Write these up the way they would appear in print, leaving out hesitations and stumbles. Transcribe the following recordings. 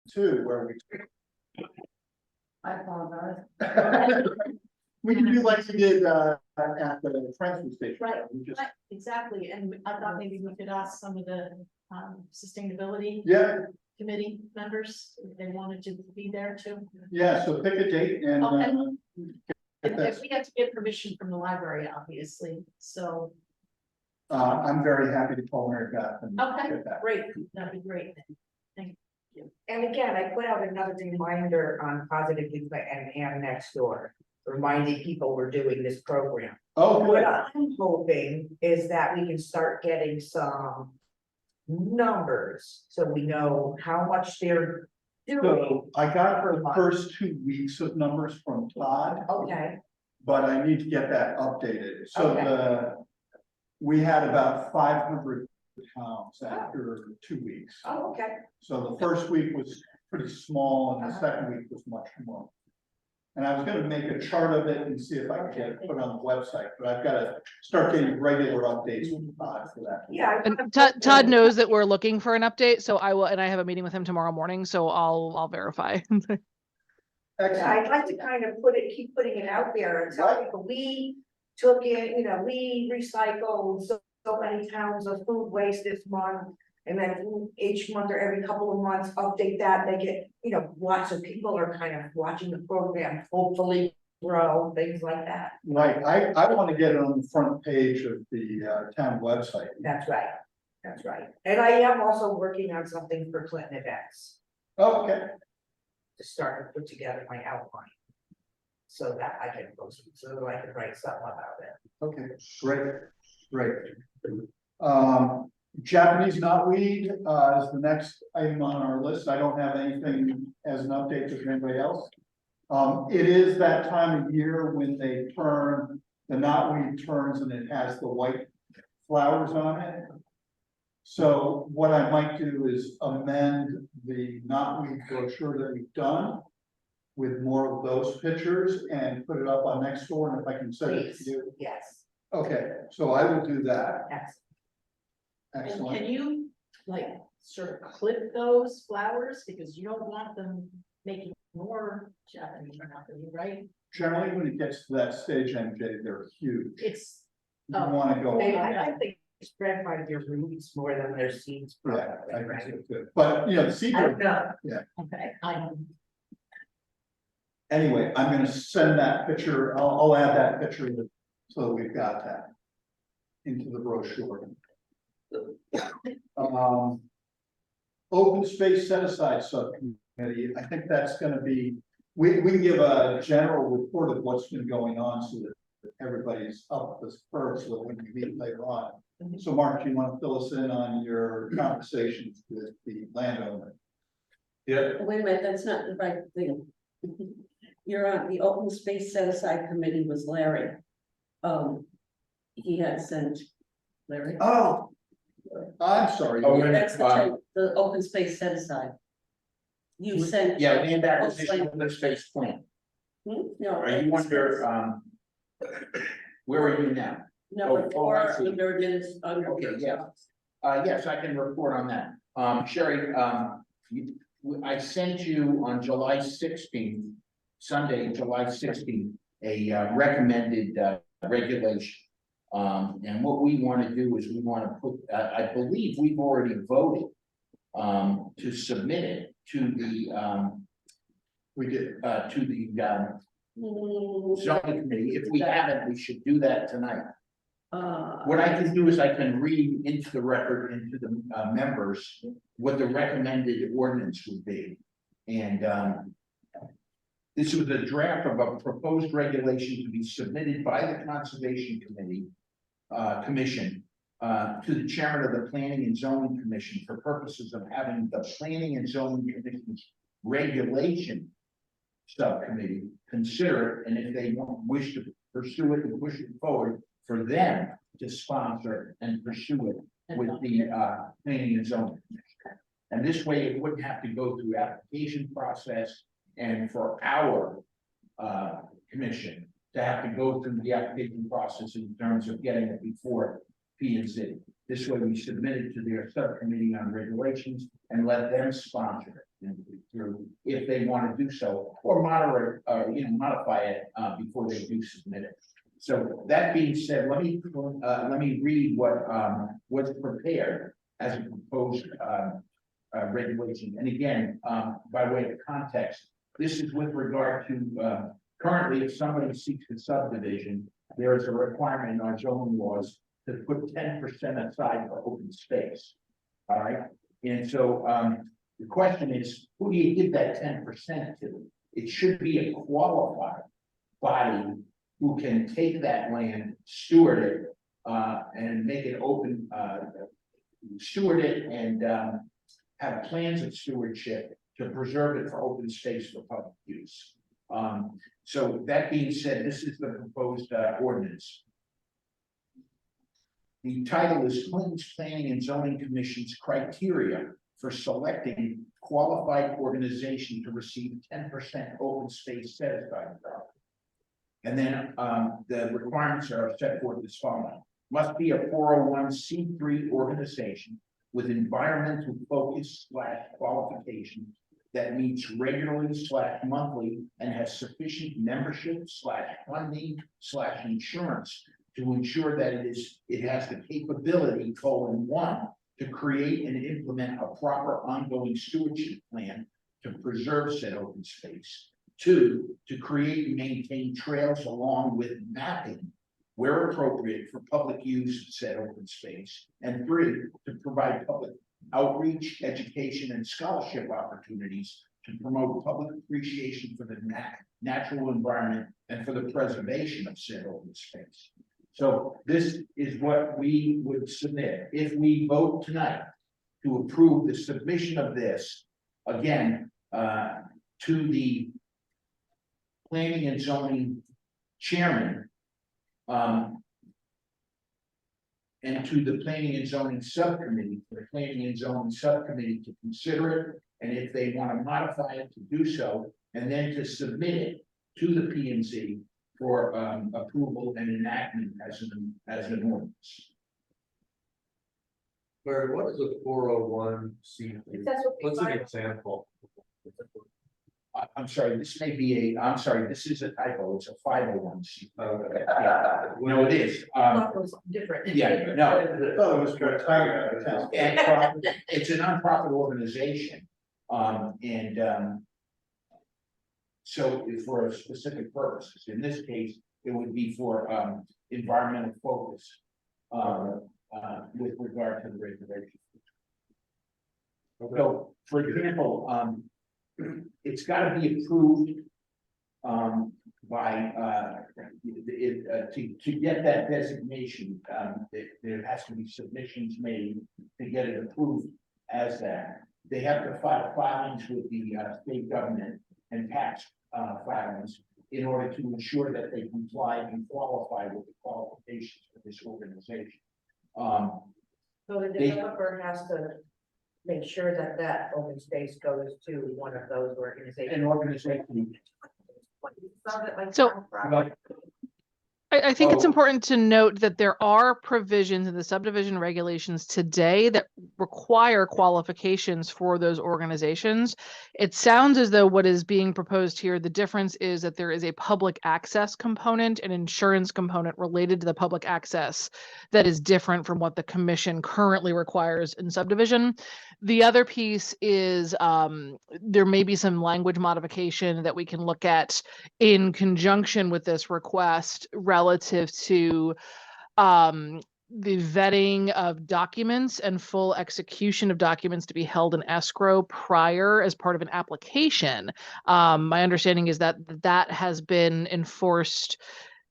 too, where I apologize. we can do like we did at the transfer station. Right, We just, right, exactly, and I thought maybe we could ask some of the sustainability yeah, committee members if they wanted to be there too. yeah, so pick a date and Okay. get that. If we have to get permission from the library, obviously, so, I'm very happy to call Mary Beth and okay, get that. great, that'd be great. Thank you. And again, I put out another reminder on Positive Youth and Next Door, reminding people we're doing this program. Oh, What good. I'm hoping is that we can start getting some numbers, so we know how much they're doing. So I got the first 2 weeks of numbers from Todd, Okay, but I need to get that updated. So Okay. we had about 500 pounds after 2 weeks. oh, okay, So the first week was pretty small and the second week was much more. And I was gonna make a chart of it and see if I could get it put on the website, but I've gotta start getting regular updates from Todd for that. yeah. And Todd knows that we're looking for an update, so I will, and I have a meeting with him tomorrow morning, so I'll verify. Excellent. I'd like to kind of keep putting it out there and tell people, we took it, we recycled so many pounds of food waste this month. And then each month or every couple of months, update that, they get, lots of people are kind of watching the program, hopefully grow, things like that. Right, I wanna get it on the front page of the town website. That's right, that's right. And I am also working on something for Clinton events, Oh, okay, to start to put together my outline. So that I can post, so that I can write something about it. okay, great. Japanese knotweed is the next item on our list. I don't have anything as an update to anybody else. It is that time of year when they turn, the knotweed turns and it has the white flowers on it. So what I might do is amend the knotweed brochure that we've done with more of those pictures and put it up on Nextdoor, and if I can send it to Please, you. yes, Okay, so I will do that. excellent. And Excellent. can you, like, sort of clip those flowers, because you don't want them making more Japanese knotweed, right? Generally, when it gets to that stage, MJ, they're huge. It's, You wanna go. I think they spread by their roots more than their seeds. Yeah, probably, I right? think so too. But, the seeds I are, don't know. okay, I, anyway, I'm gonna send that picture, I'll add that picture so that we've got that into the brochure. Open space set aside subcommittee, I think that's gonna be, we can give a general report of what's been going on so that everybody's up to spur, so that when we meet later on. So Mark, do you want to fill us in on your conversations with the landowner? Yeah. Wait a minute, that's not the right thing. You're on the open space set aside committee was Larry. He had sent Larry. Oh, I'm sorry. Oh, wait a That's minute, the open space set aside. You sent. yeah, land acquisition of the space plan. No. Are you under, where are you now? Number oh, I four, see. under this, under. Okay, yeah. Yes, I can report on that. Sherry, I sent you on July 16th, Sunday, July 16th, a recommended regulation. And what we want to do is we want to put, I believe we've already voted to submit it to the We did. to the zoning committee. If we haven't, we should do that tonight. What I can do is I can read into the record, into the members, what the recommended ordinance would be. And this was a draft of a proposed regulation to be submitted by the Conservation Commission to the chairman of the Planning and Zoning Commission for purposes of having the Planning and Zoning Commission's regulation subcommittee consider it, and if they wish to pursue it and push it forward, for them to sponsor and pursue it with the planning and zoning. And this way it wouldn't have to go through application process, and for our commission to have to go through the application process in terms of getting it before P and Z. This way we submit it to their subcommittee on regulations and let them sponsor it. through if they want to do so, or moderate, modify it, before they do submit it. So that being said, let me read what, was prepared as a proposed, regulation. And again, by way of context, this is with regard to, currently, if somebody seeks a subdivision, there is a requirement in our zoning laws to put 10% aside for open space. All right, and so, the question is, who do you give that 10% to? It should be a qualified body who can take that land, steward it, and make it open, steward it and, have plans of stewardship to preserve it for open space for public use. So that being said, this is the proposed, ordinance. The title is Clinton's Planning and Zoning Commission's criteria for selecting qualified organization to receive 10% open space set aside. And then the requirements are set forth as follows. Must be a 401c3 organization with environmental focus / qualifications that meets regularly / monthly and has sufficient membership / funding / insurance to ensure that it has the capability, (1) to create and implement a proper ongoing stewardship plan to preserve said open space. 2, to create and maintain trails along with mapping where appropriate for public use of said open space. And 3, to provide public outreach, education, and scholarship opportunities to promote public appreciation for the natural environment and for the preservation of said open space. So this is what we would submit. If we vote tonight to approve the submission of this, again, to the Planning and Zoning Chairman, and to the Planning and Zoning Subcommittee, for the Planning and Zoning Subcommittee to consider it, and if they want to modify it, to do so, and then to submit it to the P and Z for approval and enactment as an ordinance. Larry, what is a 401c? That's what we What's an find. example? I'm sorry, this may be this is a typo, it's a 501c. Okay. No, it is. Thought it was different. Yeah, no. Oh, it was for a time. It's a nonprofit organization, so for a specific purpose. In this case, it would be for environmental focus with regard to the regulations. So, for example, it's got to be approved by to get that designation. There has to be submissions made to get it approved as that. They have to file filings with the state government and tax filings in order to ensure that they comply and qualify with the qualifications for this organization. So the developer has to make sure that that open space goes to one of those organizations. An organization. Sounds like So- nonprofit. I think it's Oh. important to note that there are provisions in the subdivision regulations today that require qualifications for those organizations. It sounds as though what is being proposed here, the difference is that there is a public access component, an insurance component related to the public access that is different from what the commission currently requires in subdivision. The other piece is there may be some language modification that we can look at in conjunction with this request relative to the vetting of documents and full execution of documents to be held in escrow prior as part of an application. My understanding is that that has been enforced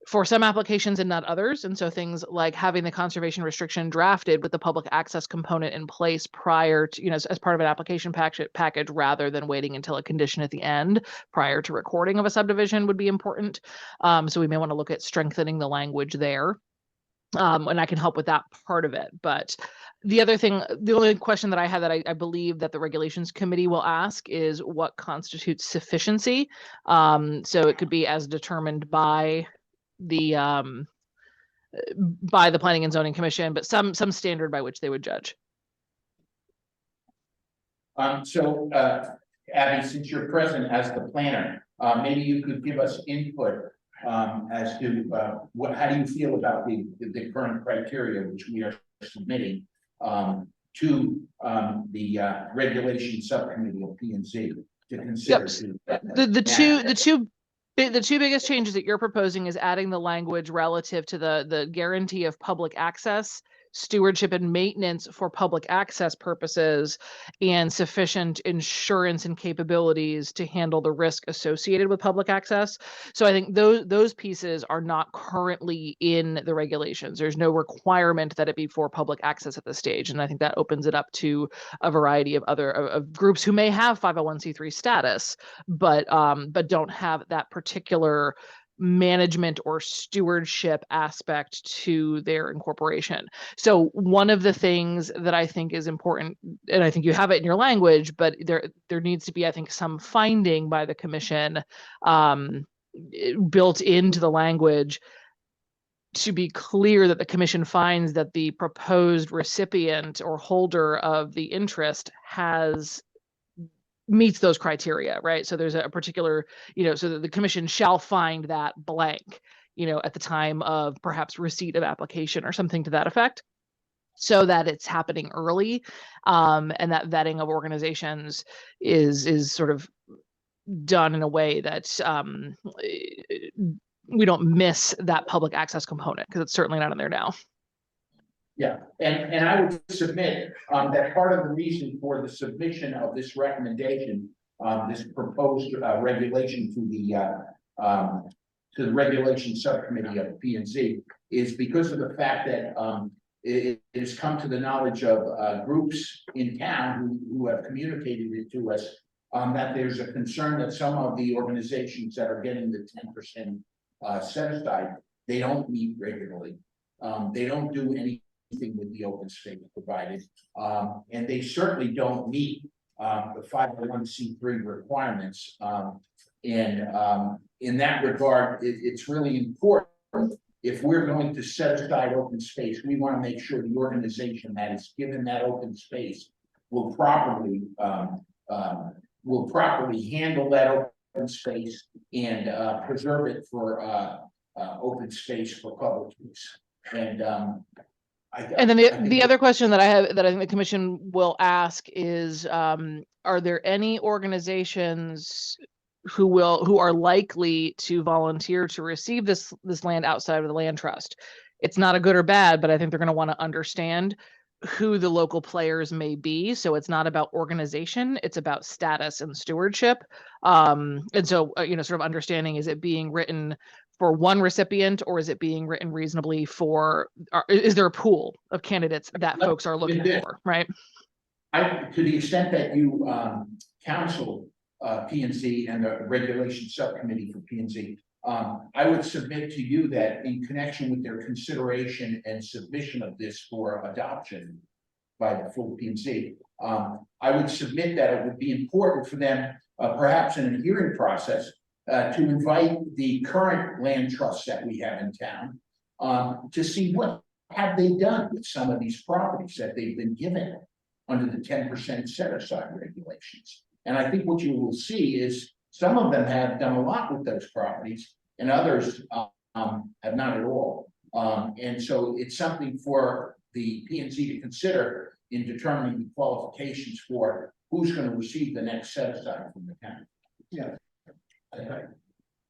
for some applications and not others. And so things like having the conservation restriction drafted with the public access component in place prior to, as part of an application package rather than waiting until a condition at the end prior to recording of a subdivision would be important. So we may want to look at strengthening the language there. And I can help with that part of it. But the other thing, the only question that I had that I believe that the regulations committee will ask is what constitutes sufficiency. So it could be as determined by the Planning and Zoning Commission, but some standard by which they would judge. Abby, since you're present as the planner, maybe you could give us input as to how do you feel about the current criteria which we are submitting to the regulation subcommittee of P and Z to consider. The two biggest changes that you're proposing is adding the language relative to the guarantee of public access, stewardship and maintenance for public access purposes, and sufficient insurance and capabilities to handle the risk associated with public access. So I think those pieces are not currently in the regulations. There's no requirement that it be for public access at this stage. And I think that opens it up to a variety of other of groups who may have 501c3 status, but don't have that particular management or stewardship aspect to their incorporation. So one of the things that I think is important, and I think you have it in your language, but there needs to be, I think, some finding by the commission built into the language to be clear that the commission finds that the proposed recipient or holder of the interest meets those criteria, right? So there's a particular, so that the commission shall find that blank, at the time of perhaps receipt of application or something to that effect, so that it's happening early, and that vetting of organizations is sort of done in a way that we don't miss that public access component, because it's certainly not in there now. Yeah, and I would submit that part of the reason for the submission of this recommendation, this proposed regulation to the regulation subcommittee of P and Z, is because of the fact that it has come to the knowledge of groups in town who have communicated it to us, that there's a concern that some of the organizations that are getting the 10% set aside, they don't meet regularly. They don't do anything with the open space provided, and they certainly don't meet the 501c3 requirements. And in that regard, it's really important, if we're going to set aside open space, we want to make sure the organization that is given that open space will properly handle that open space and preserve it for open space for public use. And then the other question that I have, that I think the commission will ask is, are there any organizations who are likely to volunteer to receive this land outside of the land trust? It's not a good or bad, but I think they're going to want to understand who the local players may be. So it's not about organization, it's about status and stewardship. And so, sort of understanding, is it being written for one recipient, or is it being written reasonably for, is there a pool of candidates that folks are looking for, right? To the extent that you counsel P and Z and the regulation subcommittee for P and Z, I would submit to you that in connection with their consideration and submission of this for adoption by the full P and Z, I would submit that it would be important for them, perhaps in a hearing process, to invite the current land trusts that we have in town, to see what have they done with some of these properties that they've been given under the 10% set aside regulations. And I think what you will see is some of them have done a lot with those properties, and others have not at all. And so it's something for the P and Z to consider in determining the qualifications for who's going to receive the next set aside from the town. Yeah.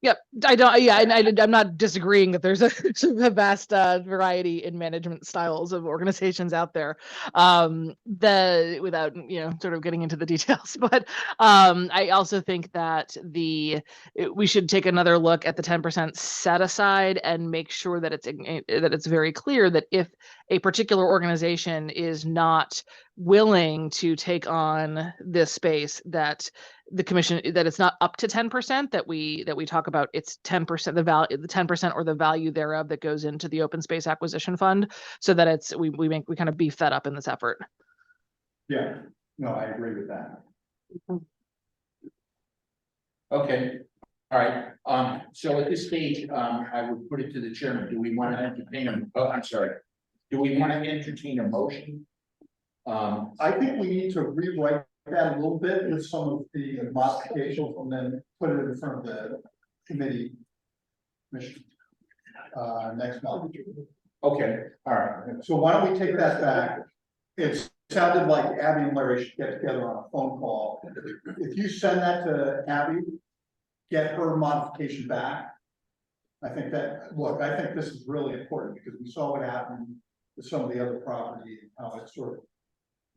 Yep, I'm not disagreeing that there's a vast variety in management styles of organizations out there. Without sort of getting into the details, but I also think that we should take another look at the 10% set aside and make sure that it's very clear that if a particular organization is not willing to take on this space, that the commission, that it's not up to 10%, that we talk about it's 10%, the 10% or the value thereof that goes into the open space acquisition fund, so that we kind of beef that up in this effort. Yeah, no, I agree with that. Okay, all right. So at this stage, I would put it to the chairman. Do we want to entertain Do we want to entertain a motion? I think we need to rewrite that a little bit with some of the modifications and then put it in front of the committee. Commission. Next month. Okay, all right. So why don't we take that back? It sounded like Abby and Larry should get together on a phone call. If you send that to Abby, get her modification back. I think this is really important because we saw what happened with some of the other property, how it sort of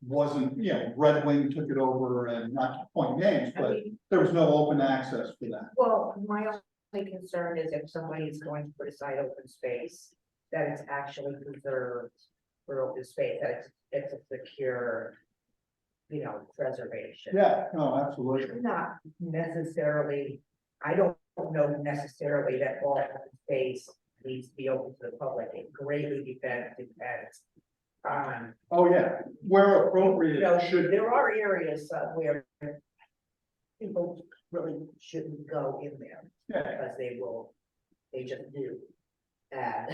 wasn't, Red Wing took it over and not to point names, I but mean, there was no open access for that. well, my only concern is if somebody is going to put aside open space, that it's actually preserved for open space, that it's a secure, preservation. Yeah, no, absolutely. Not necessarily, I don't know necessarily that all open space needs to be open to the public, it greatly depends. Oh, yeah, where appropriate, it should. There are areas where people really shouldn't go in there, Yeah. because they just do. And,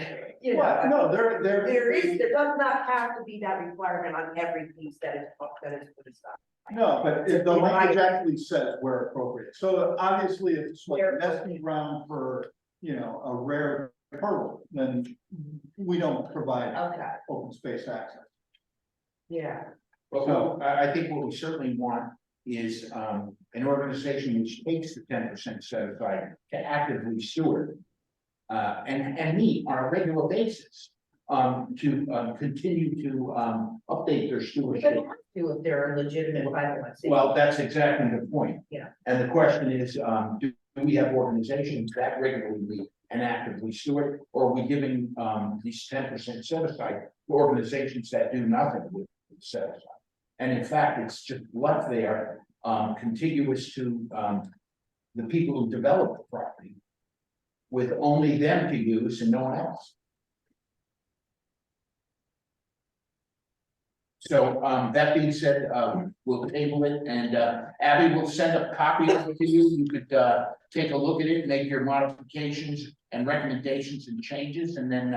Well, no, there does not have to be that requirement on every piece that is put aside. No, but the language actually says where appropriate, so obviously if it's like Where a nesting ground for, a rare turtle, then we don't provide Okay, open space access. yeah, But I think what we certainly want is, an organization which takes the 10% set aside to actively steward. And meet on a regular basis, to continue to, update their they stewardship. have to if they're a legitimate 501c. Well, that's exactly the point. Yeah. And the question is, do we have organizations that regularly meet and actively steward, or are we giving, these 10% set aside to organizations that do nothing with the set aside? And in fact, it's just left there, contiguous to, the people who develop the property, with only them to use and no one else. So, that being said, we'll table it, and, Abby will send a copy of it to you. You could, take a look at it, make your modifications and recommendations and changes, and then,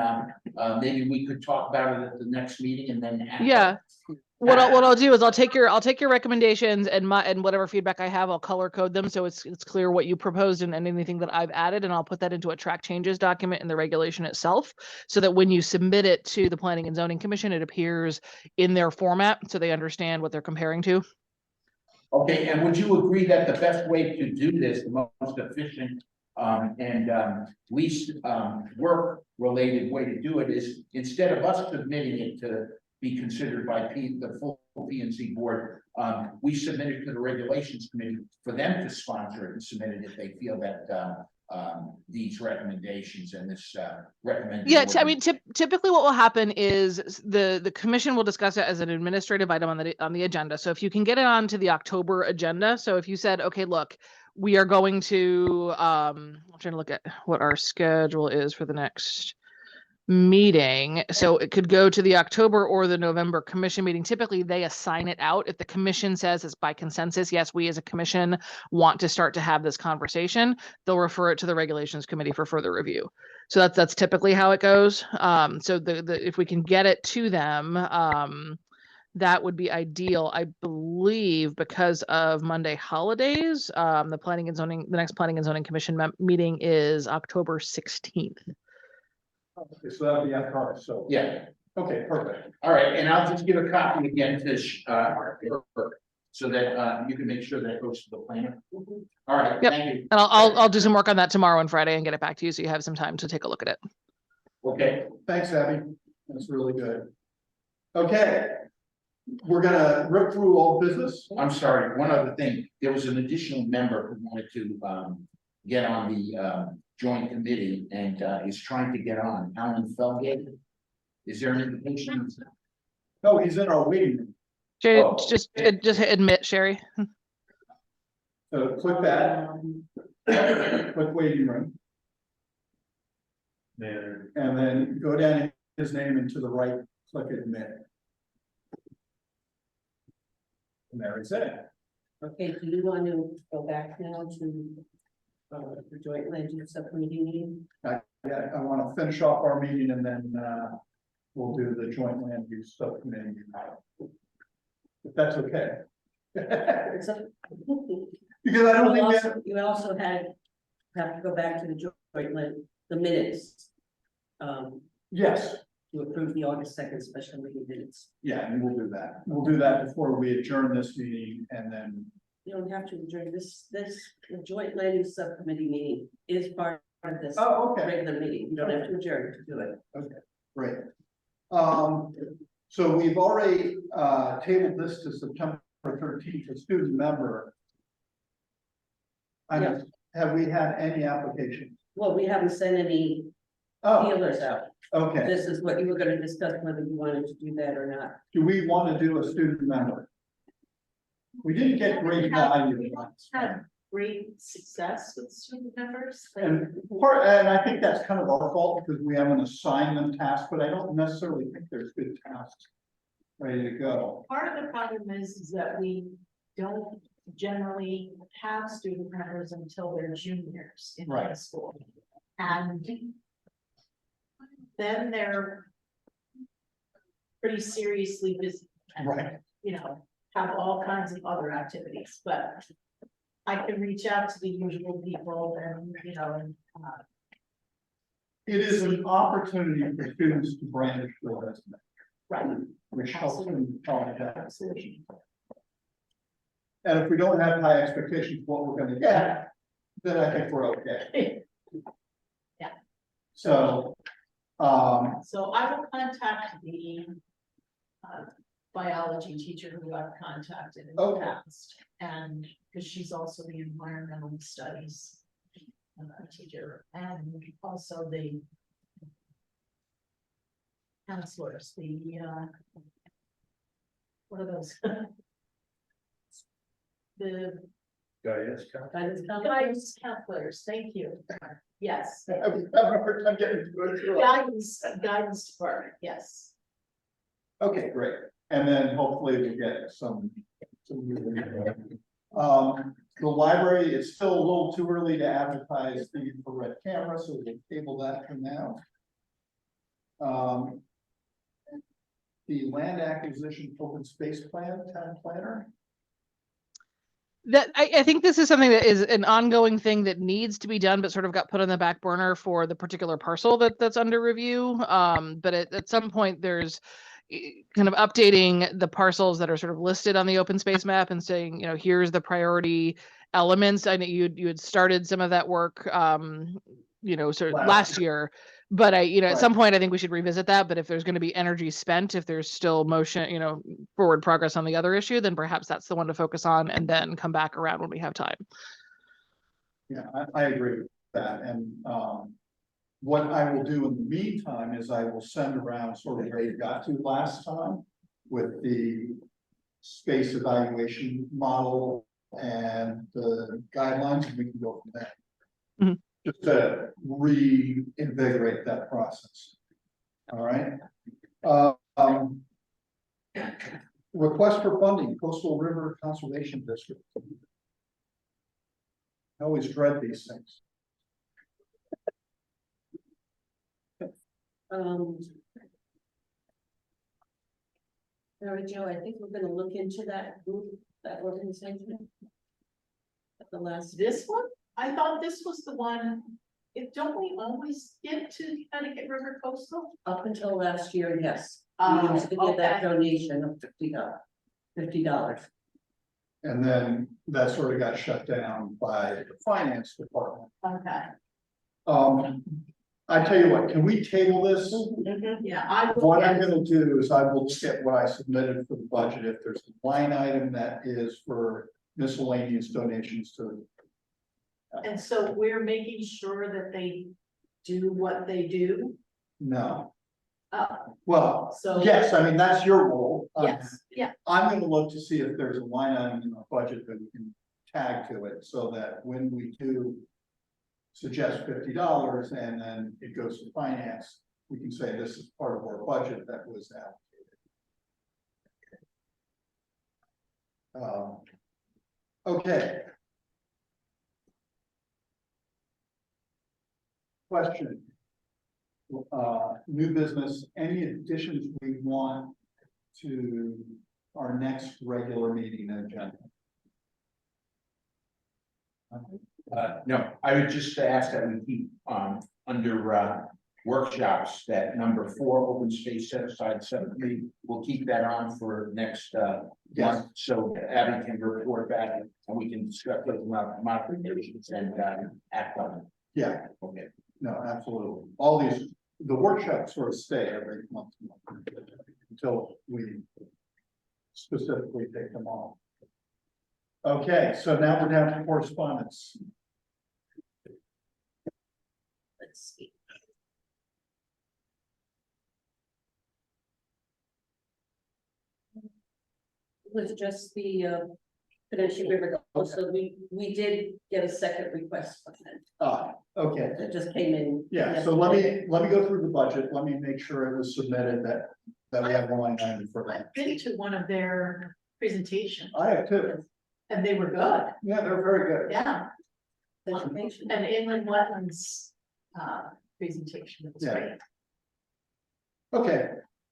maybe we could talk about it at the next meeting and then. Yeah. What I'll do is I'll take your recommendations and whatever feedback I have, I'll color code them so it's clear what you proposed and anything that I've added, and I'll put that into a track changes document in the regulation itself, so that when you submit it to the Planning and Zoning Commission, it appears in their format, so they understand what they're comparing to. Okay, and would you agree that the best way to do this, the most efficient, and least work related way to do it is, instead of us submitting it to be considered by the full P&Z board, we submit it to the regulations committee for them to sponsor it and submit it if they feel that these recommendations and this recommended. Yeah, I mean, typically what will happen is the commission will discuss it as an administrative item on the agenda. So if you can get it onto the October agenda, so if you said, okay, look, we are going to, I'm trying to look at what our schedule is for the next meeting. So it could go to the October or the November commission meeting. Typically they assign it out. If the commission says it's by consensus, yes, we as a commission want to start to have this conversation, they'll refer it to the regulations committee for further review. So that's typically how it goes. So if we can get it to them, that would be ideal. I believe because of Monday holidays, the next planning and zoning commission meeting is October 16th. Okay, so that'll be after ours, so. Yeah, Okay, perfect. all right, and I'll just give a copy again to so that you can make sure that it goes to the planner. All right, Yep. thank you. And I'll do some work on that tomorrow and Friday and get it back to you so you have some time to take a look at it. Okay, Thanks, Abby. That's really good. Okay. We're gonna rip through all business. I'm sorry, one other thing, there was an additional member who wanted to get on the joint committee and is trying to get on, Alan Felgate. Is there an invitation? No, he's in our waiting room. Sherry, Oh, just hit admit, Sherry. So click that. Click waiting room, There. and then go down his name and to the right, click admit. And there it's in. Okay, do you want to go back now to the joint land use subcommittee meeting? Yeah, I want to finish off our meeting and then we'll do the joint land use subcommittee. If that's okay. It's a- Because I don't think we have, You also have to go back to the joint land, the minutes. yes, To approve the August 2nd special meeting minutes. yeah, and we'll do that. We'll do that before we adjourn this meeting and then, You don't have to adjourn this, the joint land use subcommittee meeting is part of this oh, okay, regular meeting. You don't have to adjourn to do it. great. So we've already, tabled this to September 13th, a student member. Yeah. Have we had any applications? Well, we haven't sent any Oh, feelers out. okay. This is what you were gonna discuss, whether you wanted to do that or not. Do we want to do a student member? We didn't get great value. Had great success with student members. Like, And I think that's kind of our fault because we haven't assigned them tasks, but I don't necessarily think there's good tasks ready to go. part of the problem is that we don't generally have student members until they're juniors in high Right. school. And then they're pretty seriously busy. and, Right. You know, have all kinds of other activities, but I can reach out to the usual people and, you know, and, It is an opportunity for students to brandish their resume, right, which helps them college application. And if we don't have high expectations for what we're gonna get, then I think we're okay. Yeah. So, so I will contact the biology teacher who I've contacted in the Okay. past. And, because she's also the environmental studies teacher, and also the counselors, what are those? The Guidance counselor? guidance counselors, thank you, yes. I'm having a hard time getting to it. too. Guidance department, yes. Okay, great. And then hopefully we'll get some. The library, it's still a little too early to advertise the infrared camera, so we'll table that for now. The land acquisition open space plan, town planner. That I think this is something that is an ongoing thing that needs to be done, but sort of got put on the back burner for the particular parcel that's under review. But at some point, there's kind of updating the parcels that are sort of listed on the open space map and saying, you know, here's the priority elements. I know you had started some of that work, you know, sort of last year. But at some point, I think we should revisit that. But if there's going to be energy spent, if there's still motion, forward progress on the other issue, then perhaps that's the one to focus on and then come back around when we have time. Yeah, I agree with that. And, what I will do in the meantime is I will send around sort of where you got to last time with the space evaluation model and the guidelines, and we can go from there. Mhm. Just to reinvigorate that process. All right. Request for funding, Coastal River Conservation District. I always dread these things. All right, Joe, I think we're gonna look into that group, that organization. At the last. This one, I thought this was the one, don't we always get to Connecticut River Coastal? Up until last year, yes, we used to get that Okay. donation of $50. And then that sort of got shut down by the finance department. Okay, I tell you what, can we table this? yeah, I. What I'm gonna do is I will look at what I submitted for the budget. If there's a line item that is for miscellaneous donations to. And so we're making sure that they do what they do. No, Oh, well, so. yes, I mean, that's your role. Yes, yeah, I'm gonna look to see if there's a line item in our budget that we can tag to it, so that when we do suggest $50 and then it goes to finance, we can say this is part of our budget that was allocated. Okay. Question. New business, any additions we want to our next regular meeting agenda? No, I would just ask that we keep, under, workshops, that number 4, open space set aside subcommittee, we'll keep that on for next, Yes. month. So Abby can report back and we can discuss those modifications and, act on it. Yeah, Okay. no, absolutely. All these, the workshops sort of stay every month until we specifically take them off. Okay, so now we're down to correspondence. Let's see. It was just the Peninsula River, also, we did get a second request from them, Okay, that just came in. yeah, so let me go through the budget. Let me make sure it was submitted that we have a line item for that. I've been to one of their presentations I have too. and they were good, Yeah, they're very good. yeah, Presentation. and inland wetlands, presentation was Yeah. great. Okay,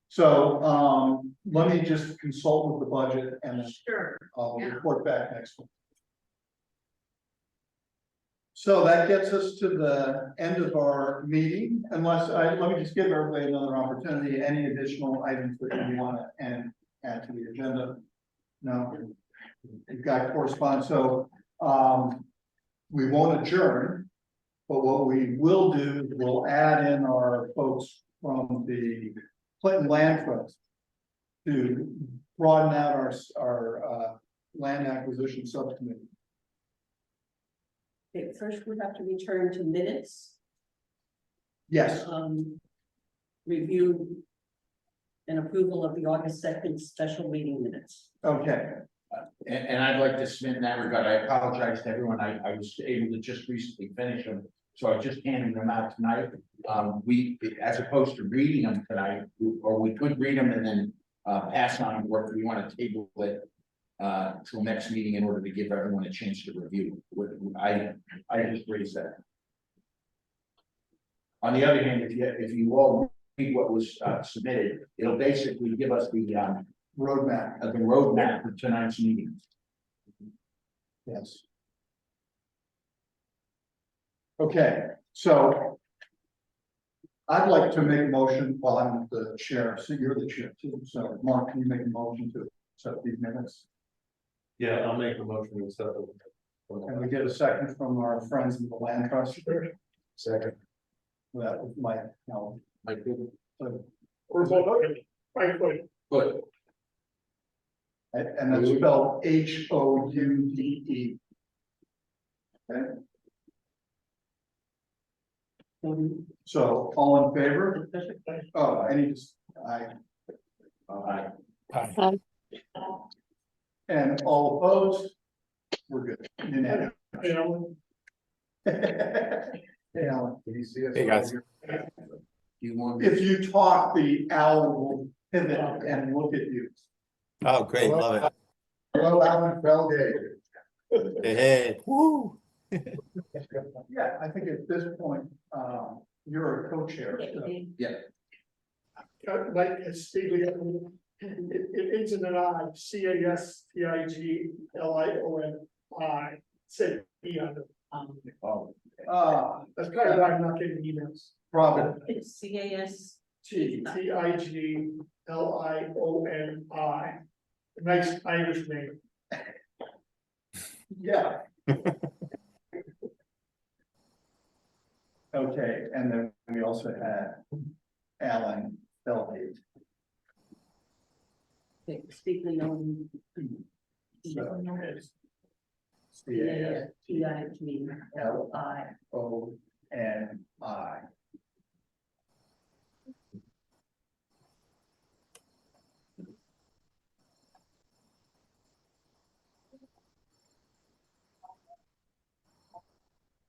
so, let me just consult with the budget and then Sure, I'll Yeah. report back next week. So that gets us to the end of our meeting, let me just give everybody another opportunity, any additional items that you want to add to the agenda? No? You've got correspondence, so, we won't adjourn, but what we will do, is we'll add in our folks from the Clinton Land Trust to broaden out our land acquisition subcommittee. Okay, first we have to return to minutes. Yes, Review and approval of the August 2nd special meeting minutes. okay, And I'd like to submit in that regard, I apologize to everyone, I was able to just recently finish them, so I just handed them out tonight. We, as opposed to reading them tonight, or we could read them and then, pass on, or if we want to table it till next meeting in order to give everyone a chance to review. I just raised that. On the other hand, if you all read what was submitted, it'll basically give us the roadmap for tonight's meeting. yes. Okay, so I'd like to make a motion while I'm the chair, so you're the chair too, so Mark, can you make a motion to accept these minutes? Yeah, I'll make a motion to accept it. Can we get a second from our friends in the land trust? Second. That was my, no. Like, good. Good. And that's spelled HOUDE. Okay, so all in favor? Oh, and all opposed? We're good. Unanimous. Hey, Alan. Can you see us? Hey, guys. Do you want? If you talk, the owl will pivot and look at you. Oh, great, love it. Hello, Alan Feldgate. Hey, hey, woo. Yeah, I think at this point, you're a co-chair. So. Like it's Stiglione, it ends in an I, CASTIGLIONI, said E on it. Oh, That's kind of why I'm not getting emails. Probably. It's CAS. TIGLIONI, nice Irish name. Yeah. Okay, and then we also had Alan Feldgate. Okay, speaking on. So it's CASTIGLIONI. CASTIGLIONI.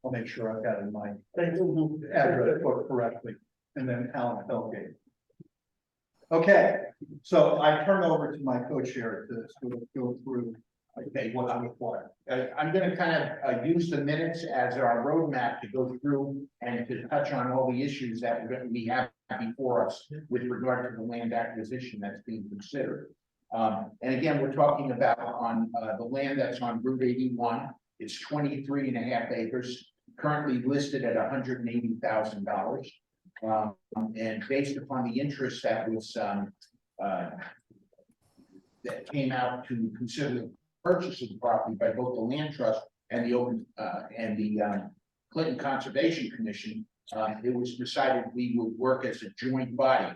I'll make sure I've got it in my address book correctly, and then Alan Feldgate. Okay, so I turn over to my co-chair to sort of go through, okay, what I'm required. I'm gonna kind of use the minutes as our roadmap to go through and to touch on all the issues that we have before us with regard to the land acquisition that's being considered. And again, we're talking about on, the land that's on Route 81. It's 23.5 acres, currently listed at $180,000. And based upon the interest that was, that came out to consider the purchase of the property by both the Land Trust and the Clinton Conservation Commission, it was decided we would work as a joint body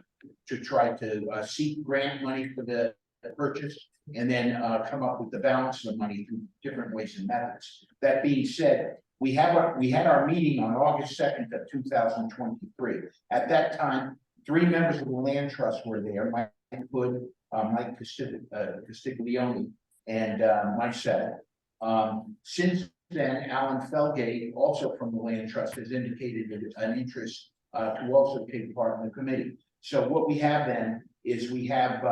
to try to seek grant money for the purchase and then come up with the balance of the money through different ways and methods. That being said, we had our meeting on August 2nd of 2023. At that time, 3 members of the Land Trust were there: Mike Hood, Mike Castiglione, and myself. Since then, Alan Felgate, also from the Land Trust, has indicated an interest to also take part in the committee. So what we have then is we have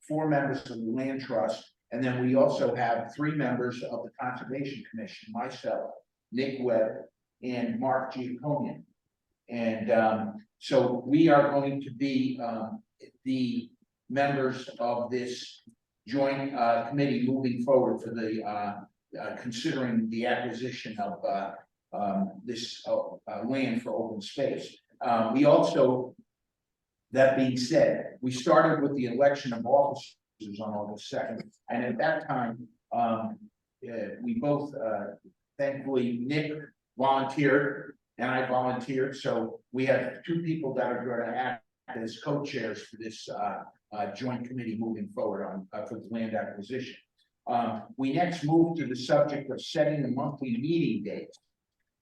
4 members of the Land Trust, and then we also have 3 members of the Conservation Commission: myself, Nick Webb, and Mark Giacomian. And so we are going to be the members of this joint committee moving forward for the considering the acquisition of this land for open space. We also, that being said, we started with the election of officers on August 2nd, and at that time, we both thankfully Nick volunteered and I volunteered, so we have 2 people that are going to act as co-chairs for this joint committee moving forward on for the land acquisition. We next moved to the subject of setting the monthly meeting dates.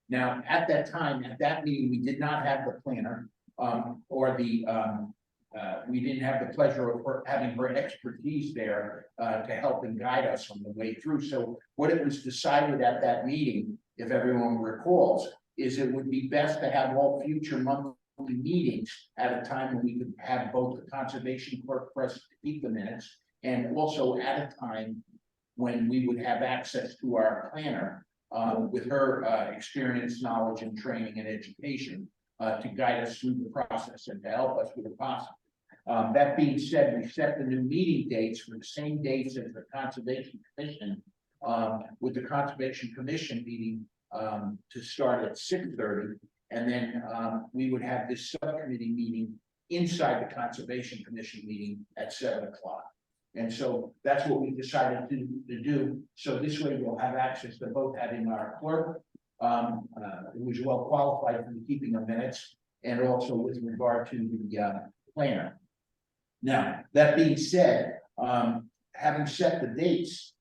Now, at that time, at that meeting, we did not have the planner or the we didn't have the pleasure of having her expertise there to help and guide us on the way through. So what it was decided at that meeting, if everyone recalls, is it would be best to have all future monthly meetings at a time when we could have both the conservation clerk present to keep the minutes, and also at a time when we would have access to our planner with her experience, knowledge, and training and education to guide us through the process and to help us with the process. That being said, we set the new meeting dates for the same dates as the Conservation Commission, with the Conservation Commission meeting to start at 6:30, and then we would have this subcommittee meeting inside the Conservation Commission meeting at 7 o'clock. And so that's what we decided to do. So this way we'll have access to both having our clerk, who is well qualified for the keeping of minutes, and also with regard to the planner. Now, that being said, having set the dates,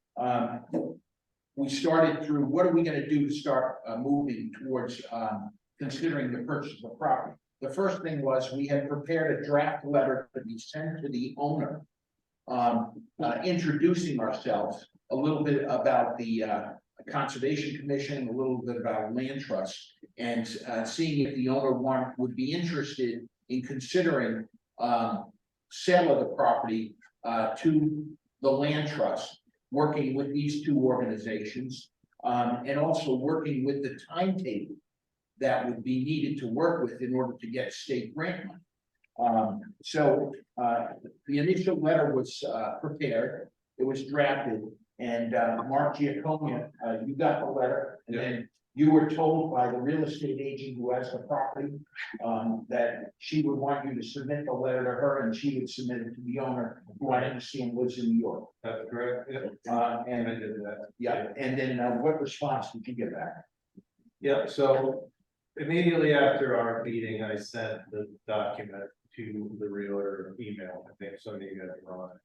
we started through what are we going to do to start moving towards considering the purchase of the property. The first thing was we had prepared a draft letter to be sent to the owner, introducing ourselves, a little bit about the Conservation Commission, a little bit about Land Trust, and seeing if the owner would be interested in considering sale of the property to the Land Trust, working with these 2 organizations, and also working with the timetable that would be needed to work with in order to get state grant money. So the initial letter was prepared, it was drafted, and Mark Giacomian, you got the letter, and then you were told by the real estate agent who has the property that she would want you to submit the letter to her, and she would submit it to the owner, who I understand lives in New York. That's correct. And I did that. yeah, and then what response did you get back? Yeah, so immediately after our meeting, I sent the document to the realtor email. I think some of you guys are on it.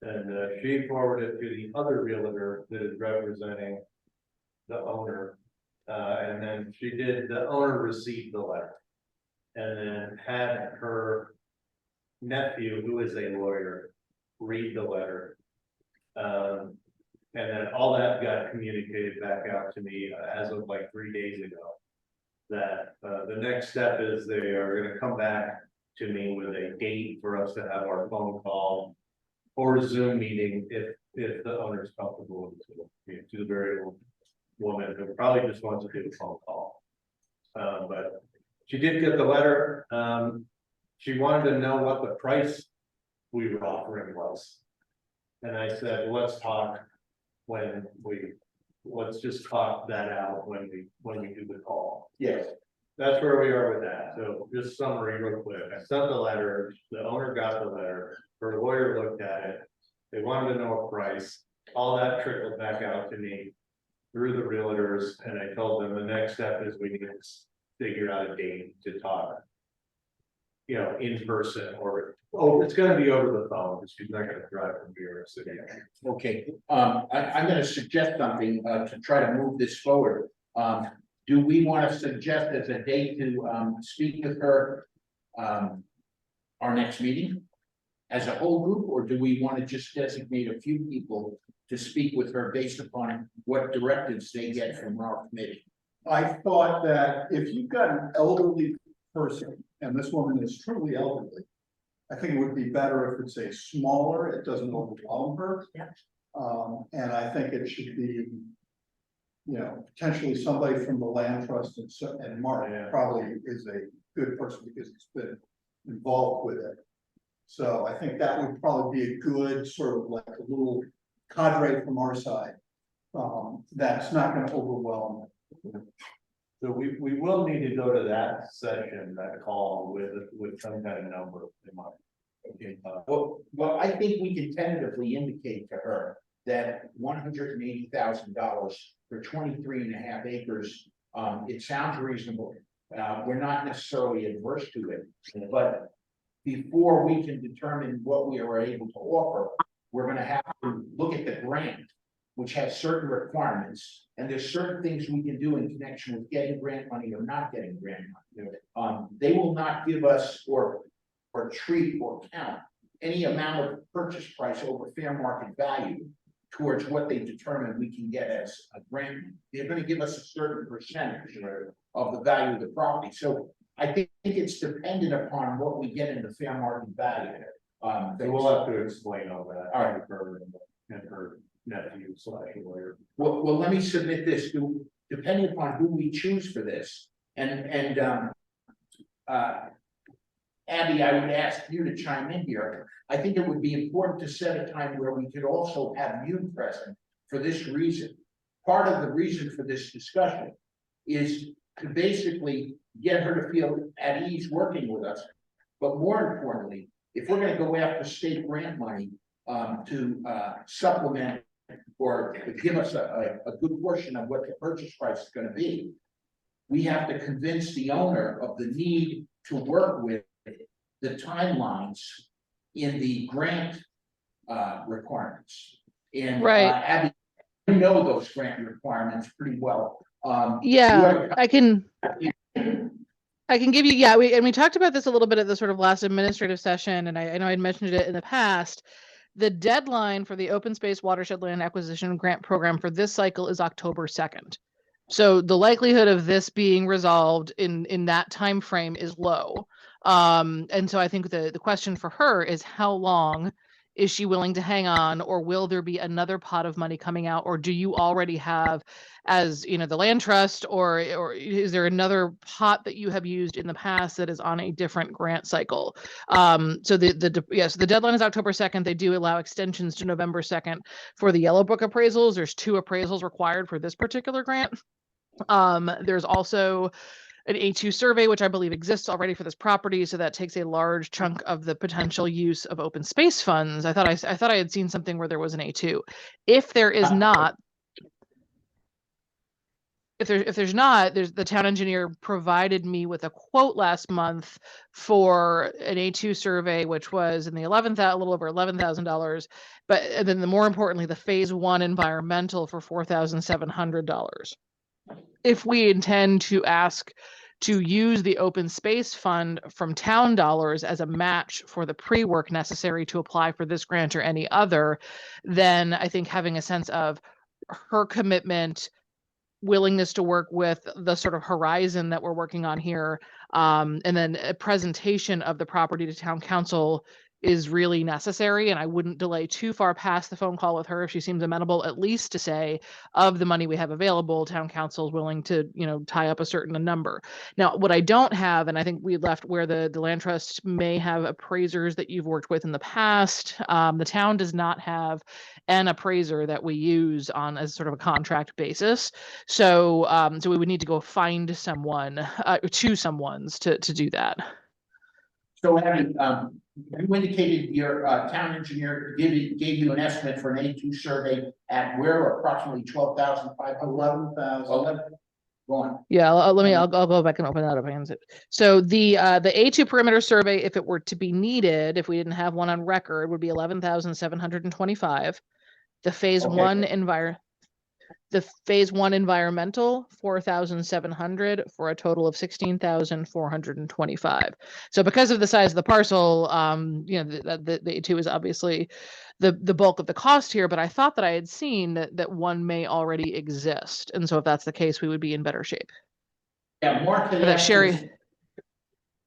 And she forwarded it to the other realtor that is representing the owner. And then the owner received the letter. And then had her nephew, who is a lawyer, read the letter. And then all that got communicated back out to me as of like 3 days ago. That the next step is they are gonna come back to me with a date for us to have our phone call or Zoom meeting if the owner's comfortable with it, to the very old woman who probably just wants to do a phone call. But she did get the letter. She wanted to know what the price we were offering was. And I said, let's talk let's just talk that out when we do the call. Yes. That's where we are with that. So just summary real quick. I sent the letter, the owner got the letter, her lawyer looked at it. They wanted to know a price. All that trickled back out to me through the realtors, and I told them the next step is we need to figure out a date to talk. You know, in person, or, oh, it's gonna be over the phone, because she's not gonna drive from Bureau City. Okay, I'm gonna suggest something, to try to move this forward. Do we want to suggest as a date to, speak with her, our next meeting? As a whole group, or do we want to just designate a few people to speak with her based upon what directives they get from our committee? I thought that if you've got an elderly person, and this woman is truly elderly, I think it would be better if it's a smaller, it doesn't overwhelm her. Yeah. And I think it should be, you know, potentially somebody from the land trust, and Mark Yeah. probably is a good person because he's been involved with it. So I think that would probably be a good sort of like a little cadre from our side. That's not gonna overwhelm. So we will need to go to that session, that call with some kind of number in mind. Okay, Well, I think we can tentatively indicate to her that $180,000 for 23.5 acres, it sounds reasonable. We're not necessarily adverse to it, but before we can determine what we are able to offer, we're gonna have to look at the grant, which has certain requirements, and there's certain things we can do in connection with getting grant money or not getting grant money. They will not give us or treat or count any amount of purchase price over fair market value towards what they determine we can get as a grant. They're gonna give us a certain percentage of the value of the property. So I think it's dependent upon what we get in the fair market value. So we'll have to explain all that. All right. To her and her nephew slash lawyer. Well, let me submit this, depending upon who we choose for this, and Abby, I would ask you to chime in here. I think it would be important to set a time where we could also have you present for this reason. Part of the reason for this discussion is to basically get her to feel at ease working with us. But more importantly, if we're gonna go after state grant money, to supplement or give us a good portion of what the purchase price is gonna be, we have to convince the owner of the need to work with the timelines in the grant requirements. And Right. Abby, you know those grant requirements pretty well. Yeah, I can give you, yeah, we talked about this a little bit at the sort of last administrative session, and I know I'd mentioned it in the past. The deadline for the Open Space Watershed Land Acquisition Grant Program for this cycle is October 2nd. So the likelihood of this being resolved in that time frame is low. And so I think the question for her is, how long is she willing to hang on, or will there be another pot of money coming out, or do you already have, as you know, the land trust, or is there another pot that you have used in the past that is on a different grant cycle? So the deadline is October 2nd. They do allow extensions to November 2nd for the Yellow Book appraisals. There's 2 appraisals required for this particular grant. There's also an A2 survey, which I believe exists already for this property. So that takes a large chunk of the potential use of open space funds. I thought I had seen something where there was an A2. If there is not, if there's not, there's the town engineer provided me with a quote last month for an A2 survey, which was in the a little over $11,000. But and then more importantly, the phase 1 environmental for $4,700. If we intend to ask to use the open space fund from town dollars as a match for the pre-work necessary to apply for this grant or any other, then I think having a sense of her commitment, willingness to work with the sort of horizon that we're working on here, and then a presentation of the property to town council is really necessary, and I wouldn't delay too far past the phone call with her if she seems amenable, at least to say, of the money we have available, town council is willing to, tie up a certain number. Now, what I don't have, and I think we left where the land trust may have appraisers that you've worked with in the past. The town does not have an appraiser that we use on as sort of a contract basis. So, so we would need to go find someone, to someone's to do that. So Abby, you indicated your town engineer gave you an estimate for an A2 survey at where approximately 12,500. 11,000. Go on. Yeah, I'll go back and open that up. So the A2 perimeter survey, if it were to be needed, if we didn't have one on record, would be 11,725. The phase Okay. The phase one environmental, 4,700 for a total of 16,425. So because of the size of the parcel, the A2 is obviously the bulk of the cost here, but I thought that I had seen that one may already exist. And so if that's the case, we would be in better shape. Yeah, Mark had That asked Sherry. us-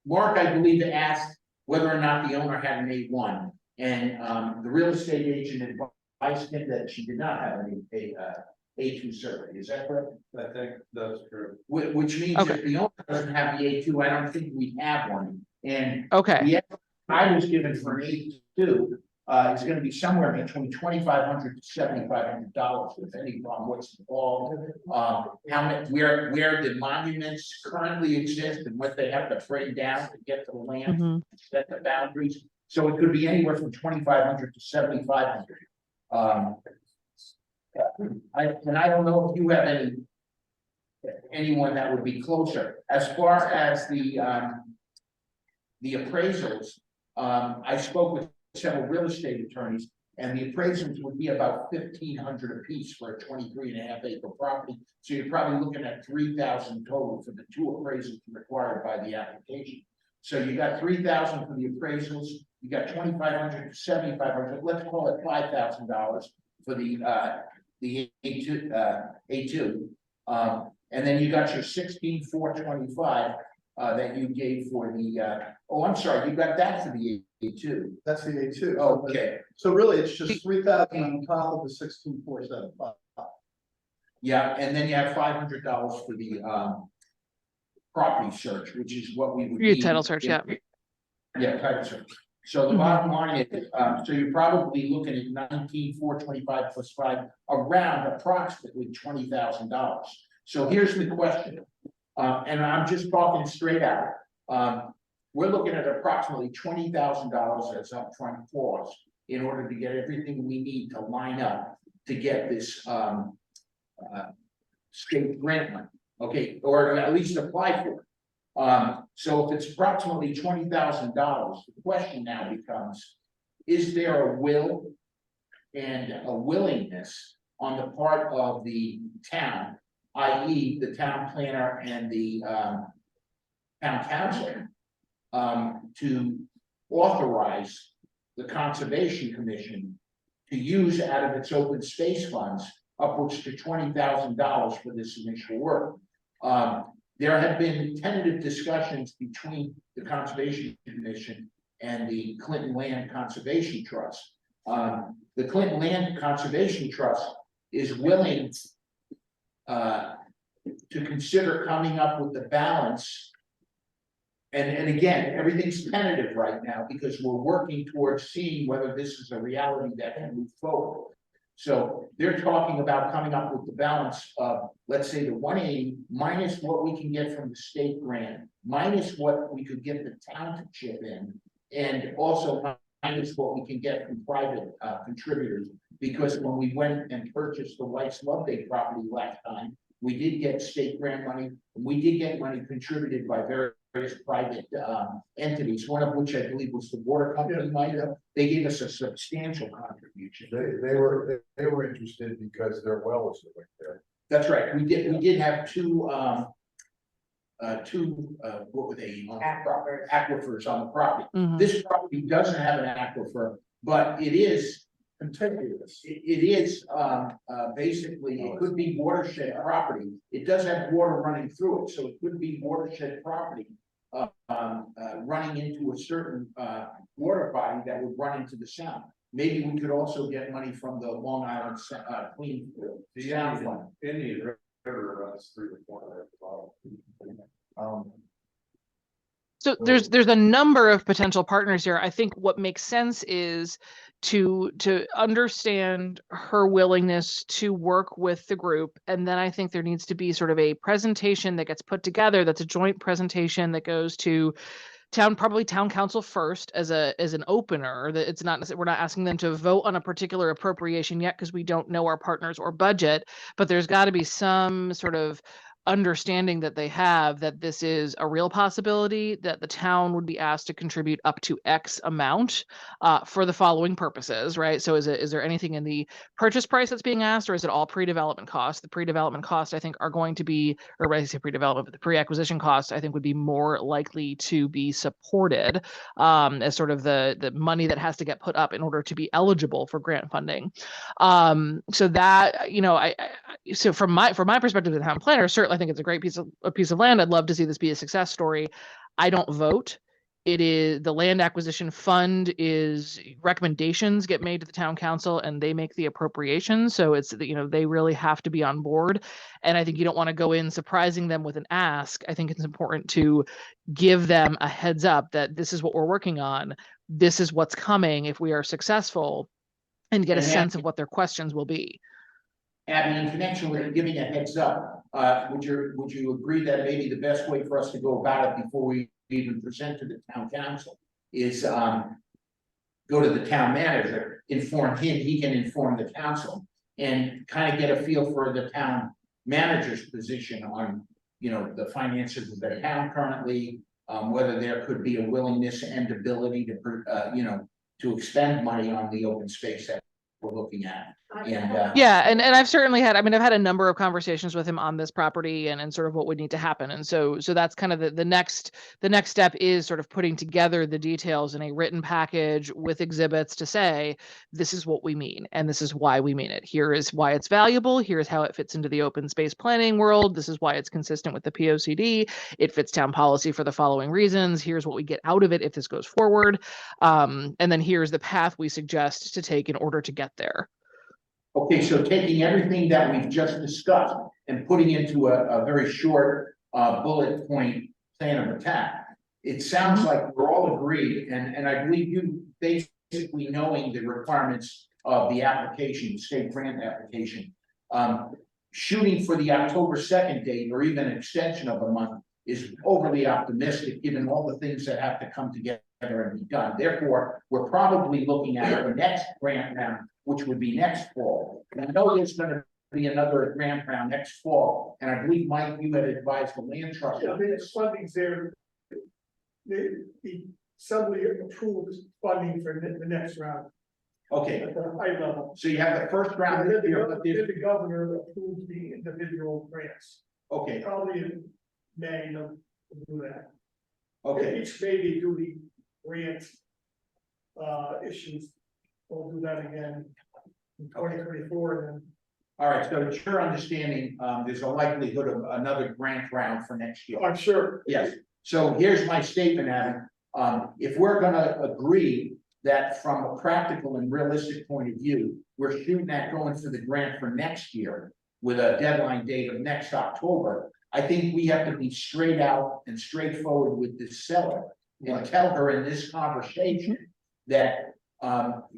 Mark, I believe, asked whether or not the owner had an A1, and the real estate agent advised him that she did not have A2 survey. Is that correct? I think that's true. Which means Okay. if the owner doesn't have the A2, I don't think we have one. And Okay. the I was given for an A2, it's gonna be somewhere between $2,500 to $7,500, depending on what's involved. How many, where the monuments currently exist and what they have to break down to get to the land, Mhm. set the boundaries. So it could be anywhere from 2,500 to 7,500. I don't know if you have anyone that would be closer. As far as the appraisals, I spoke with several real estate attorneys, and the appraisals would be about 1,500 apiece for a 23.5 acre property. So you're probably looking at 3,000 total for the two appraisals required by the application. So you got 3,000 for the appraisals, you got 2,500 to 7,500, let's call it $5,000 for the A2, and then you got your 16,425 that you gave for the I'm sorry, you got that for the A2. That's the A2. Oh, okay, So really, it's just 3,000 on top of the 16,475. yeah, and then you have $500 for the property search, which is what we would Your need. title search, yeah. Yeah, title search. So the bottom line is, so you're probably looking at 19,425 plus 5, around approximately $20,000. So here's the question, and I'm just talking straight out. We're looking at approximately $20,000 as upfront cost in order to get everything we need to line up to get this state grant money, okay, or at least apply for it. So if it's approximately $20,000, the question now becomes, is there a will and a willingness on the part of the town, i.e. the town planner and the town council, to authorize the Conservation Commission to use out of its open space funds upwards to $20,000 for this initial work. There have been tentative discussions between the Conservation Commission and the Clinton Land Conservation Trust. The Clinton Land Conservation Trust is willing to consider coming up with the balance. And again, everything's tentative right now because we're working towards seeing whether this is a reality that can move forward. So they're talking about coming up with the balance of, let's say, the 180 minus what we can get from the state grant, minus what we could get the town to chip in, and also minus what we can get from private contributors. Because when we went and purchased the White's Loveday property last time, we did get state grant money, and we did get money contributed by various private entities, one of which I believe was the water company, they gave us a substantial contribution. They were interested because their well was right there. That's right, we did have two, what were they? Aquifers on the property. Mhm. This property doesn't have an aquifer, but it is contiguous. It is, basically, it could be watershed property. It does have water running through it, so it could be watershed property. running into a certain, water body that would run into the sound. Maybe we could also get money from the Long Island, Clean Sound Fund. Indian River runs through the corner of the bottom. So there's a number of potential partners here. I think what makes sense is to understand her willingness to work with the group. And then I think there needs to be sort of a presentation that gets put together that's a joint presentation that goes to probably town council first as an opener. That it's not, we're not asking them to vote on a particular appropriation yet because we don't know our partners or budget, but there's got to be some sort of understanding that they have that this is a real possibility, that the town would be asked to contribute up to X amount for the following purposes, right? So is there anything in the purchase price that's being asked, or is it all pre-development costs? The pre-development costs, I think, are going to be, or when I say pre-development, but the pre-acquisition costs, I think, would be more likely to be supported as sort of the money that has to get put up in order to be eligible for grant funding. So that, you know, so from my perspective as a town planner, certainly I think it's a great piece of land. I'd love to see this be a success story. I don't vote. It is the land acquisition fund is recommendations get made to the town council and they make the appropriations. So it's, you know, they really have to be on board. And I think you don't want to go in surprising them with an ask. I think it's important to give them a heads up that this is what we're working on. This is what's coming if we are successful, and get a sense of what their questions will be. Abby, in connection with giving a heads up, would you agree that maybe the best way for us to go about it before we even present to the town council is go to the town manager, inform him, he can inform the council, and kind of get a feel for the town manager's position on, you know, the finances of the town currently, whether there could be a willingness and ability to, you know, to expend money on the open space that we're looking at. And yeah, and I've certainly had, I mean, I've had a number of conversations with him on this property and sort of what would need to happen. And so that's kind of the next step is sort of putting together the details in a written package with exhibits to say, this is what we mean, and this is why we mean it. Here is why it's valuable. Here's how it fits into the open space planning world. This is why it's consistent with the POCD. It fits town policy for the following reasons. Here's what we get out of it if this goes forward. And then here's the path we suggest to take in order to get there. okay, so taking everything that we've just discussed and putting into a very short bullet point plan of attack, it sounds like we're all agreed, and I believe you basically knowing the requirements of the application, state grant application, shooting for the October 2nd date or even an extension of a month is overly optimistic, given all the things that have to come together and be done. Therefore, we're probably looking at the next grant round, which would be next fall. And I know there's gonna be another grant round next fall, and I believe, Mike, you had advised the land trust. I mean, it's funding's there. The assembly approved funding for the next round Okay, at the high level. so you have the first round And this then year, but the there's, governor approved the individual grants, okay, probably in May, they'll do that. okay, Each May they do the grant issues, we'll do that again in 2024, and then all right, so it's your understanding, there's a likelihood of another grant round for next year. I'm sure. Yes, so here's my statement, Adam. If we're gonna agree that from a practical and realistic point of view, we're shooting at going for the grant for next year with a deadline date of next October, I think we have to be straight out and straightforward with this seller and tell her in this conversation that,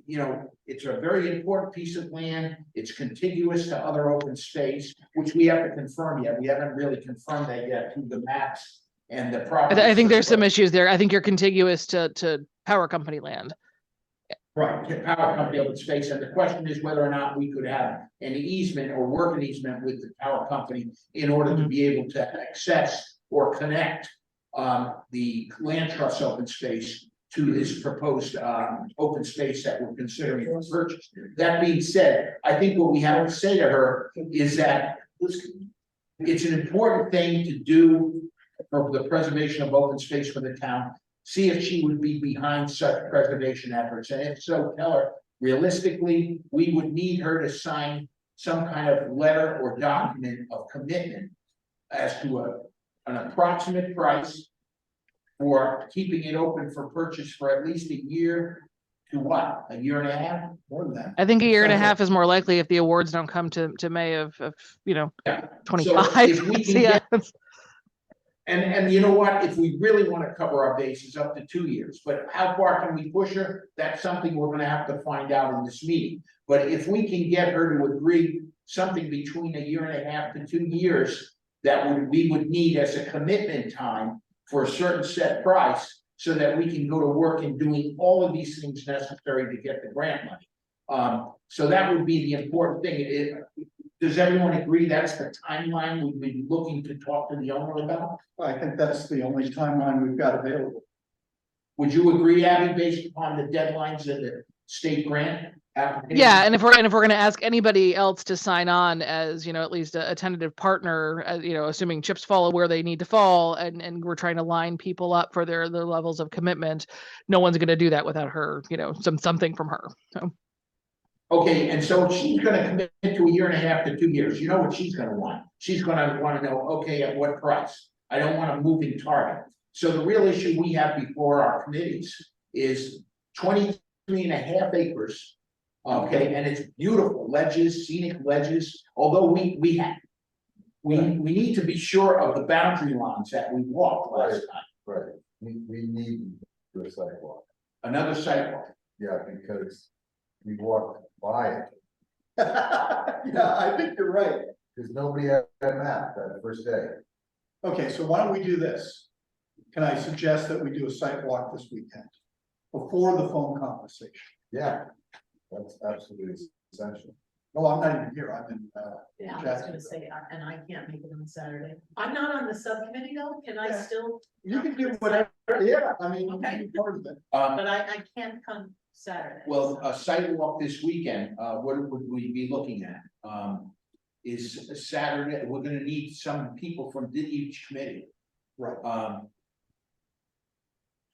you know, it's a very important piece of land. It's contiguous to other open space, which we have to confirm yet. We haven't really confirmed that yet through the maps and the property. I think there's some issues there. I think you're contiguous to power company land. Right, to power company open space, and the question is whether or not we could have an easement or work an easement with the power company in order to be able to access or connect the land trust open space to this proposed open space that we're considering for purchase. That being said, I think what we have to say to her is that it's an important thing to do for the preservation of open space for the town. See if she would be behind such preservation efforts, and if so, tell her, realistically, we would need her to sign some kind of letter or document of commitment as to an approximate price, for keeping it open for purchase for at least a year to what, a year and a half? More than that. I think a year and a Sounds like- half is more likely if the awards don't come to May of, Yeah. So 25. if we So, can yeah. get, and you know what, if we really want to cover our bases up to 2 years, but how far can we push her? That's something we're gonna have to find out in this meeting. But if we can get her to agree something between a year and a half to 2 years, we would need as a commitment time for a certain set price, so that we can go to work in doing all of these things necessary to get the grant money. So that would be the important thing. Does everyone agree that's the timeline we've been looking to talk to the owner about? I think that's the only timeline we've got available. Would you agree, Abby, based upon the deadlines of the state grant application? Yeah, and if we're gonna ask anybody else to sign on as, at least a tentative partner, assuming chips fall where they need to fall, and we're trying to line people up for their levels of commitment, no one's gonna do that without her, something from her. So Okay, and so she's gonna commit to a year and a half to 2 years. You know what she's gonna want? She's gonna wanna know, okay, at what price? I don't want a moving target. So the real issue we have before our committees is 23.5 acres. Okay, and it's beautiful ledges, scenic ledges, although we need to be sure of the boundary lines that we walked last time. Right, we need to do a sidewalk, Another sidewalk. yeah, because we walked by it, Yeah, I think you're right. because nobody had that map that first day. Okay, so why don't we do this? Can I suggest that we do a site walk this weekend? Before the phone conversation? Yeah, that's absolutely essential. No, I'm not even here, I'm in, Yeah, I was gonna say, and I can't make it on Saturday. I'm not on the subcommittee though, can I Yeah. still? you can do whatever, yeah, I mean, you can be part of it. But I can't come Saturday. Well, a sidewalk this weekend, what would we be looking at? Is a Saturday, we're gonna need some people from each committee. Right.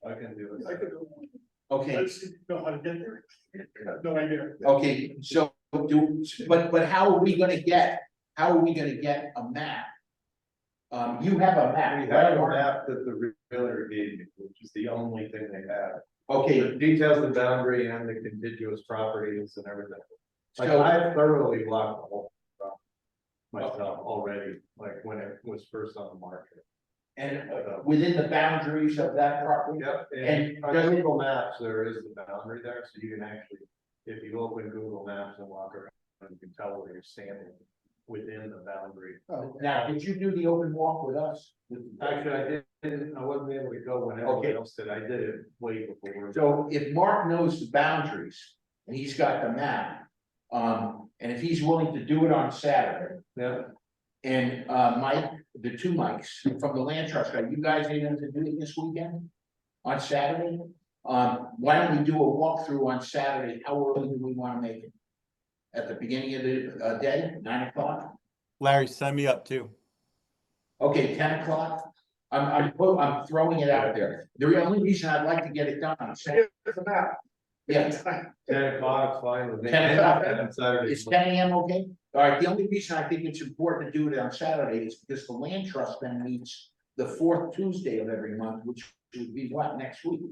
I can do it. I could, Okay, I just know how to get there. I have no idea. okay, so but how are we gonna get a map? You have a map, We right? have a map that the realtor gave me, which is the only thing they have. Okay, It details the boundary and the contiguous properties and everything. Like, so, I thoroughly blocked the whole property myself already, like when it was first on the market. and within the boundaries of that property? Yep, And and on does it- Google Maps, there is the boundary there, so you can actually, if you open Google Maps and walk around, you can tell where you're standing within the boundary. Oh, Now, did you do the open walk with us? Actually, I wasn't able to go when everybody Okay. else did, I did it way before. So if Mark knows the boundaries and he's got the map, and if he's willing to do it on Saturday, Yeah, and Mike, the two Mikes from the land trust, are you guys able to do it this weekend? On Saturday? Why don't we do a walkthrough on Saturday? How early do we wanna make it? At the beginning of the day, 9 o'clock? Larry, sign me up too. Okay, 10 o'clock? I'm throwing it out there. The only reason I'd like to get it done on Saturday. There's a map. Yeah, 10 o'clock, fine with me. 10 o'clock. And Saturday. is 10 AM okay? All right, the only reason I think it's important to do it on Saturday is because the land trust then meets the fourth Tuesday of every month, which would be what, next week?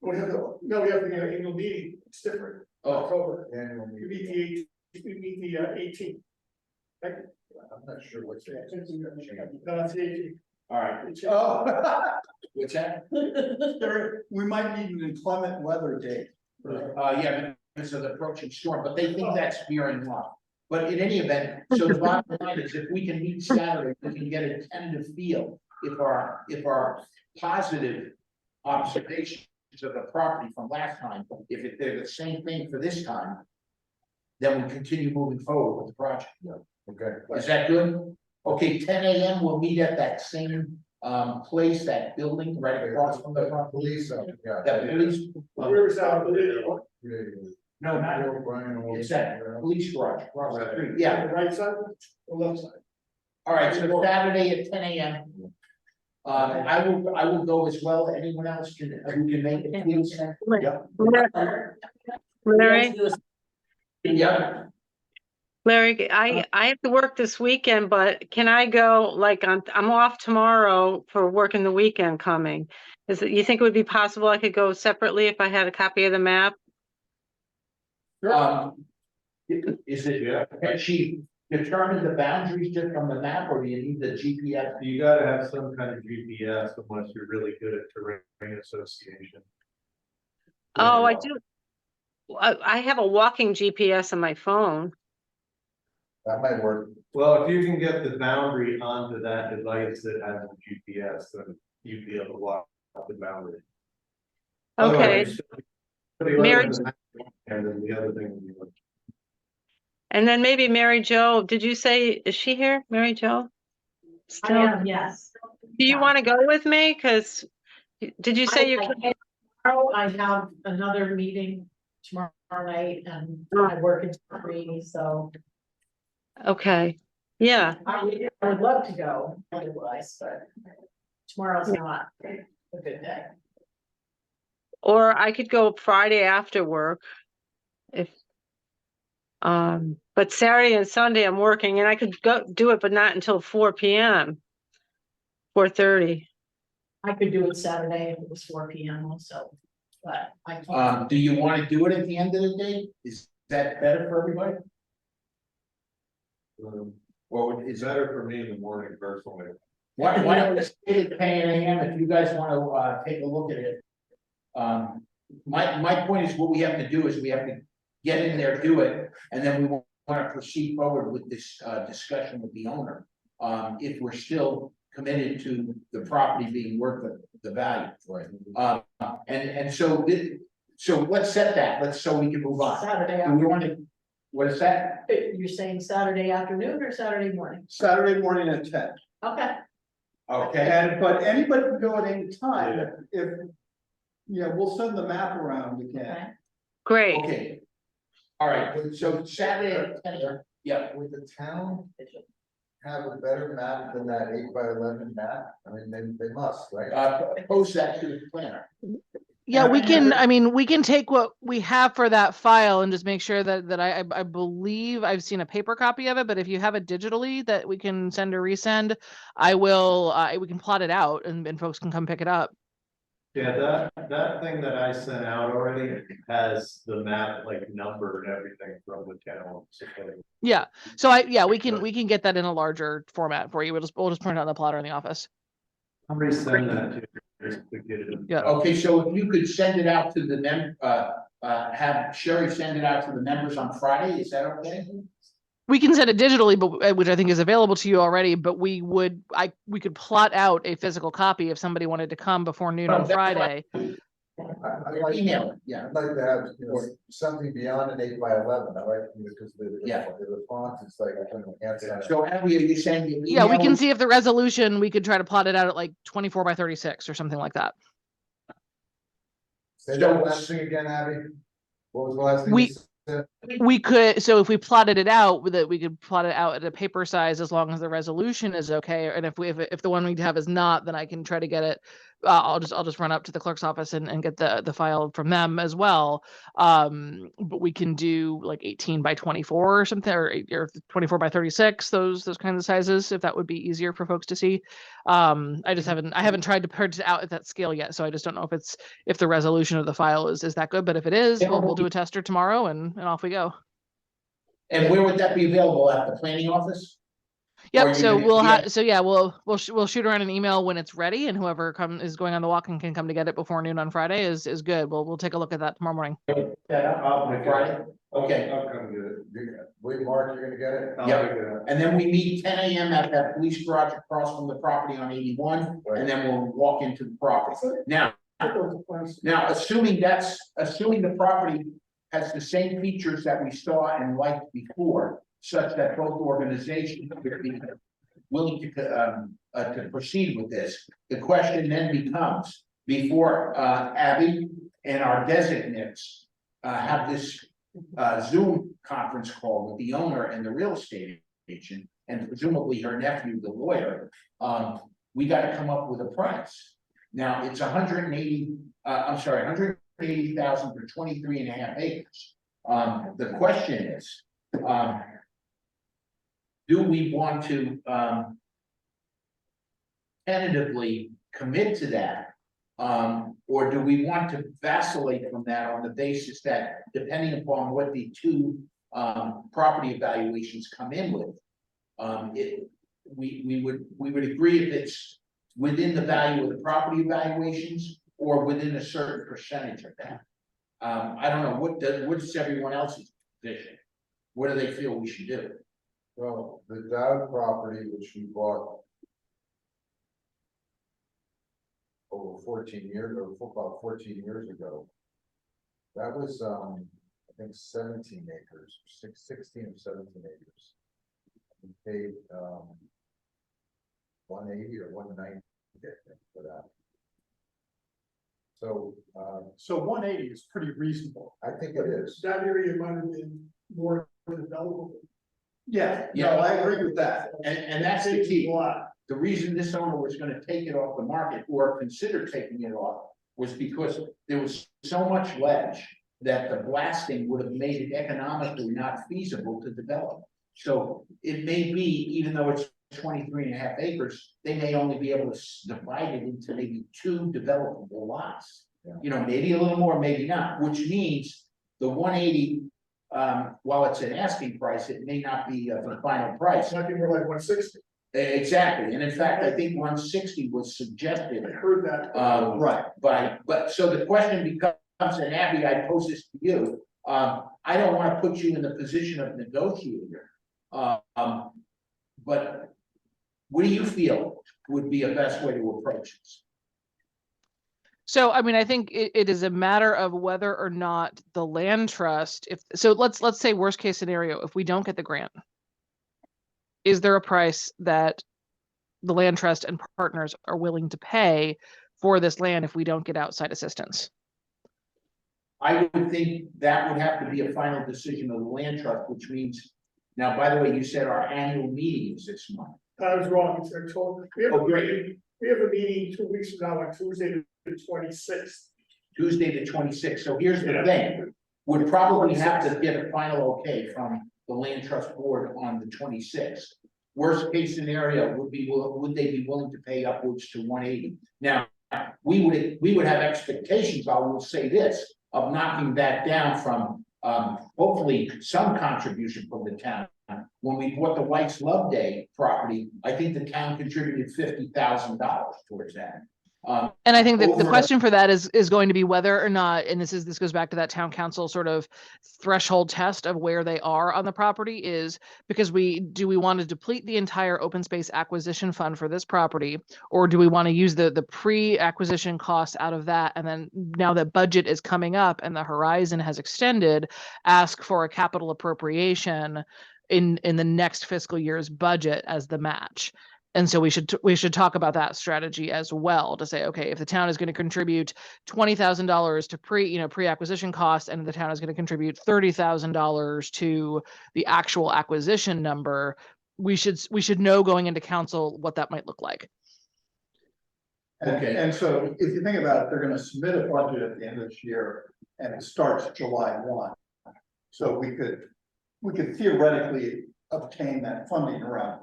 We have to, no, we have to get an annual meeting, it's different. Oh, October, Annual we meeting, meet the 18th. I'm not sure what's. No, it's the 18th. all right. It's- Oh, What's that? we might need an inclement weather day. Yeah, because of the approaching storm, but they think that's fearing luck. But in any event, so the bottom line is if we can meet Saturday, we can get a tentative feel if our positive observations of the property from last time, if they're the same thing for this time, then we continue moving forward with the project. Okay, Is that good? Okay, 10 AM, we'll meet at that same place, that building right across from the front. police, yeah. That police, Riverside, Yeah, no, not, Brian. it's that police garage across the street, yeah, yeah. the right side, the left side. All right, so Saturday at 10 AM. I will go as well. Anyone else who can make it, please? Yeah. Larry? Yeah. Larry, I have to work this weekend, but can I go, like, I'm off tomorrow for working the weekend coming. You think it would be possible I could go separately if I had a copy of the map? Is it, has she determined the boundaries just from the map, or do you need the GPS? You gotta have some kind of GPS unless you're really good at terrain association. Oh, I do. I have a walking GPS on my phone. That might work. Well, if you can get the boundary onto that device that has a GPS, then you'd be able to walk the boundary. Okay. Otherwise, you Mary- and then the other thing. would be like- And then maybe Mary Jo, did you say, is she here, Mary Jo? I Still, am, yes. do you want to go with me? Because, did you say you? Tomorrow I have another meeting tomorrow night and I work in 3, so Okay, yeah, I would love to go otherwise, but tomorrow's not a good day. or I could go Friday after work. If, but Saturday and Sunday I'm working and I could go do it, but not until 4 p.m. 4:30. I could do it Saturday if it was 4 p.m. also, but I can't. Do you want to do it at the end of the day? Is that better for everybody? Or It's is better for me in the morning personally. why don't we stay at 10 a.m. if you guys want to take a look at it? My point is, what we have to do is we have to get in there, do it, and then we want to proceed forward with this discussion with the owner. If we're still committed to the property being worth the value. Right. And so let's set that, so we can move on. Saturday, Do we want to, what is that? you're saying Saturday afternoon or Saturday morning? Saturday morning at 10. Okay, Okay, But anybody can go at any time, if, we'll send the map around again. okay. Great. okay. All right, so Saturday at 10, yeah. Would the town have a better map than that 8x11 map? I mean, they must, right? Post that to the planner. Yeah, we can, I mean, we can take what we have for that file and just make sure that I believe I've seen a paper copy of it, but if you have it digitally that we can send or resend, I will, we can plot it out and folks can come pick it up. Yeah, that thing that I sent out already has the map like number and everything from the town. Yeah, so we can get that in a larger format for you. We'll just print it on the plotter in the office. Somebody send that to. Just to get it. Yeah. Okay, so if you could send it out to the have Sherry send it out to the members on Friday, is that okay? We can send it digitally, but which I think is available to you already, but we could plot out a physical copy if somebody wanted to come before noon on Friday. I'd like, Email it, yeah. I'd like to have, something beyond an 8x11, I like, because Yeah. the font is like, I couldn't answer. So Abby, are you saying you Yeah, we email can it? see if the resolution, we could try to plot it out at like 24 by 36 or something like that. Say that last thing again, Abby? What was the last thing? We- you said? We could, so if we plotted it out, that we could plot it out at a paper size as long as the resolution is okay. And if the one we have is not, then I can try to get it. I'll just run up to the clerk's office and get the file from them as well. But we can do like 18 by 24 or something, or 24 by 36, those kinds of sizes, if that would be easier for folks to see. I haven't tried to print it out at that scale yet, so I just don't know if the resolution of the file is that good. But if it is, we'll do a tester tomorrow and off we go. And where would that be available, at the planning office? Or Yep. you So gonna- we'll yeah. have, we'll shoot around an email when it's ready, and whoever is going on the walk and can come to get it before noon on Friday is good. We'll take a look at that tomorrow morning. On Friday? Okay, I'll come get it. Wait, Mark, you're gonna get it? I'll Yeah. pick it up. and then we meet 10 a.m. at that police garage across from the property on 81, and then we'll walk into the property. Now, assuming the property has the same features that we saw and liked before, such that both organizations would be willing to proceed with this. The question then becomes, before Abby and our designates have this Zoom conference call with the owner and the real estate agent, and presumably her nephew, the lawyer, we got to come up with a price. Now, it's 180,000 for 23.5 acres. The question is, do we want to, tentatively commit to that? Or do we want to vacillate from that on the basis that depending upon what the two, property evaluations come in with? We would agree if it's within the value of the property evaluations or within a certain percentage of that. I don't know, what's everyone else's position? What do they feel we should do? Well, the Dowd property, which we bought over 14 years, or about 14 years ago. That was, I think 17 acres, 16 or 17 acres. We paid, 180 or 190 for that. So, So 180 is pretty reasonable. I think it is. That area might have been more developable. Yeah, Yeah. no, I agree with that. And that's the key. A lot. The reason this owner was gonna take it off the market or consider taking it off was because there was so much ledge that the blasting would have made it economically not feasible to develop. So it may be, even though it's 23.5 acres, they may only be able to divide it into maybe 2 developable lots. Yeah. You know, maybe a little more, maybe not, which means the 180, while it's an asking price, it may not be the final price. It might be more like 160. Exactly, and in fact, I think 160 was suggested. I heard that. Right. But so the question becomes, and Abby, I pose this to you, I don't wanna put you in the position of negotiator. But what do you feel would be a best way to approach this? So, I mean, I think it is a matter of whether or not the land trust, so let's say worst case scenario, if we don't get the grant, is there a price that the land trust and partners are willing to pay for this land if we don't get outside assistance? I would think that would have to be a final decision of the land trust, which means, now, by the way, you said our annual meeting is this month. I was wrong, it's October. We have Oh, great. we have a meeting 2 weeks from now on Tuesday, the 26th. Tuesday the 26th, so here's the Yeah. thing. Would probably have to get a final okay from the land trust board on the 26th. Worst case scenario would be, would they be willing to pay upwards to 180? Now, we would have expectations, I will say this, of knocking that down from, hopefully some contribution from the town. When we bought the White's Love Day property, I think the town contributed $50,000 towards that. And I think that the Over- question for that is going to be whether or not, and this goes back to that town council sort of threshold test of where they are on the property, is because do we want to deplete the entire open space acquisition fund for this property, or do we want to use the pre-acquisition costs out of that, and then now that budget is coming up and the horizon has extended, ask for a capital appropriation in the next fiscal year's budget as the match. And so we should talk about that strategy as well, to say, okay, if the town is going to contribute $20,000 to pre-acquisition costs, and the town is going to contribute $30,000 to the actual acquisition number, we should know going into council what that might look like. Okay. And so if you think about it, they're gonna submit a budget at the end of this year and it starts July 1. So we could theoretically obtain that funding around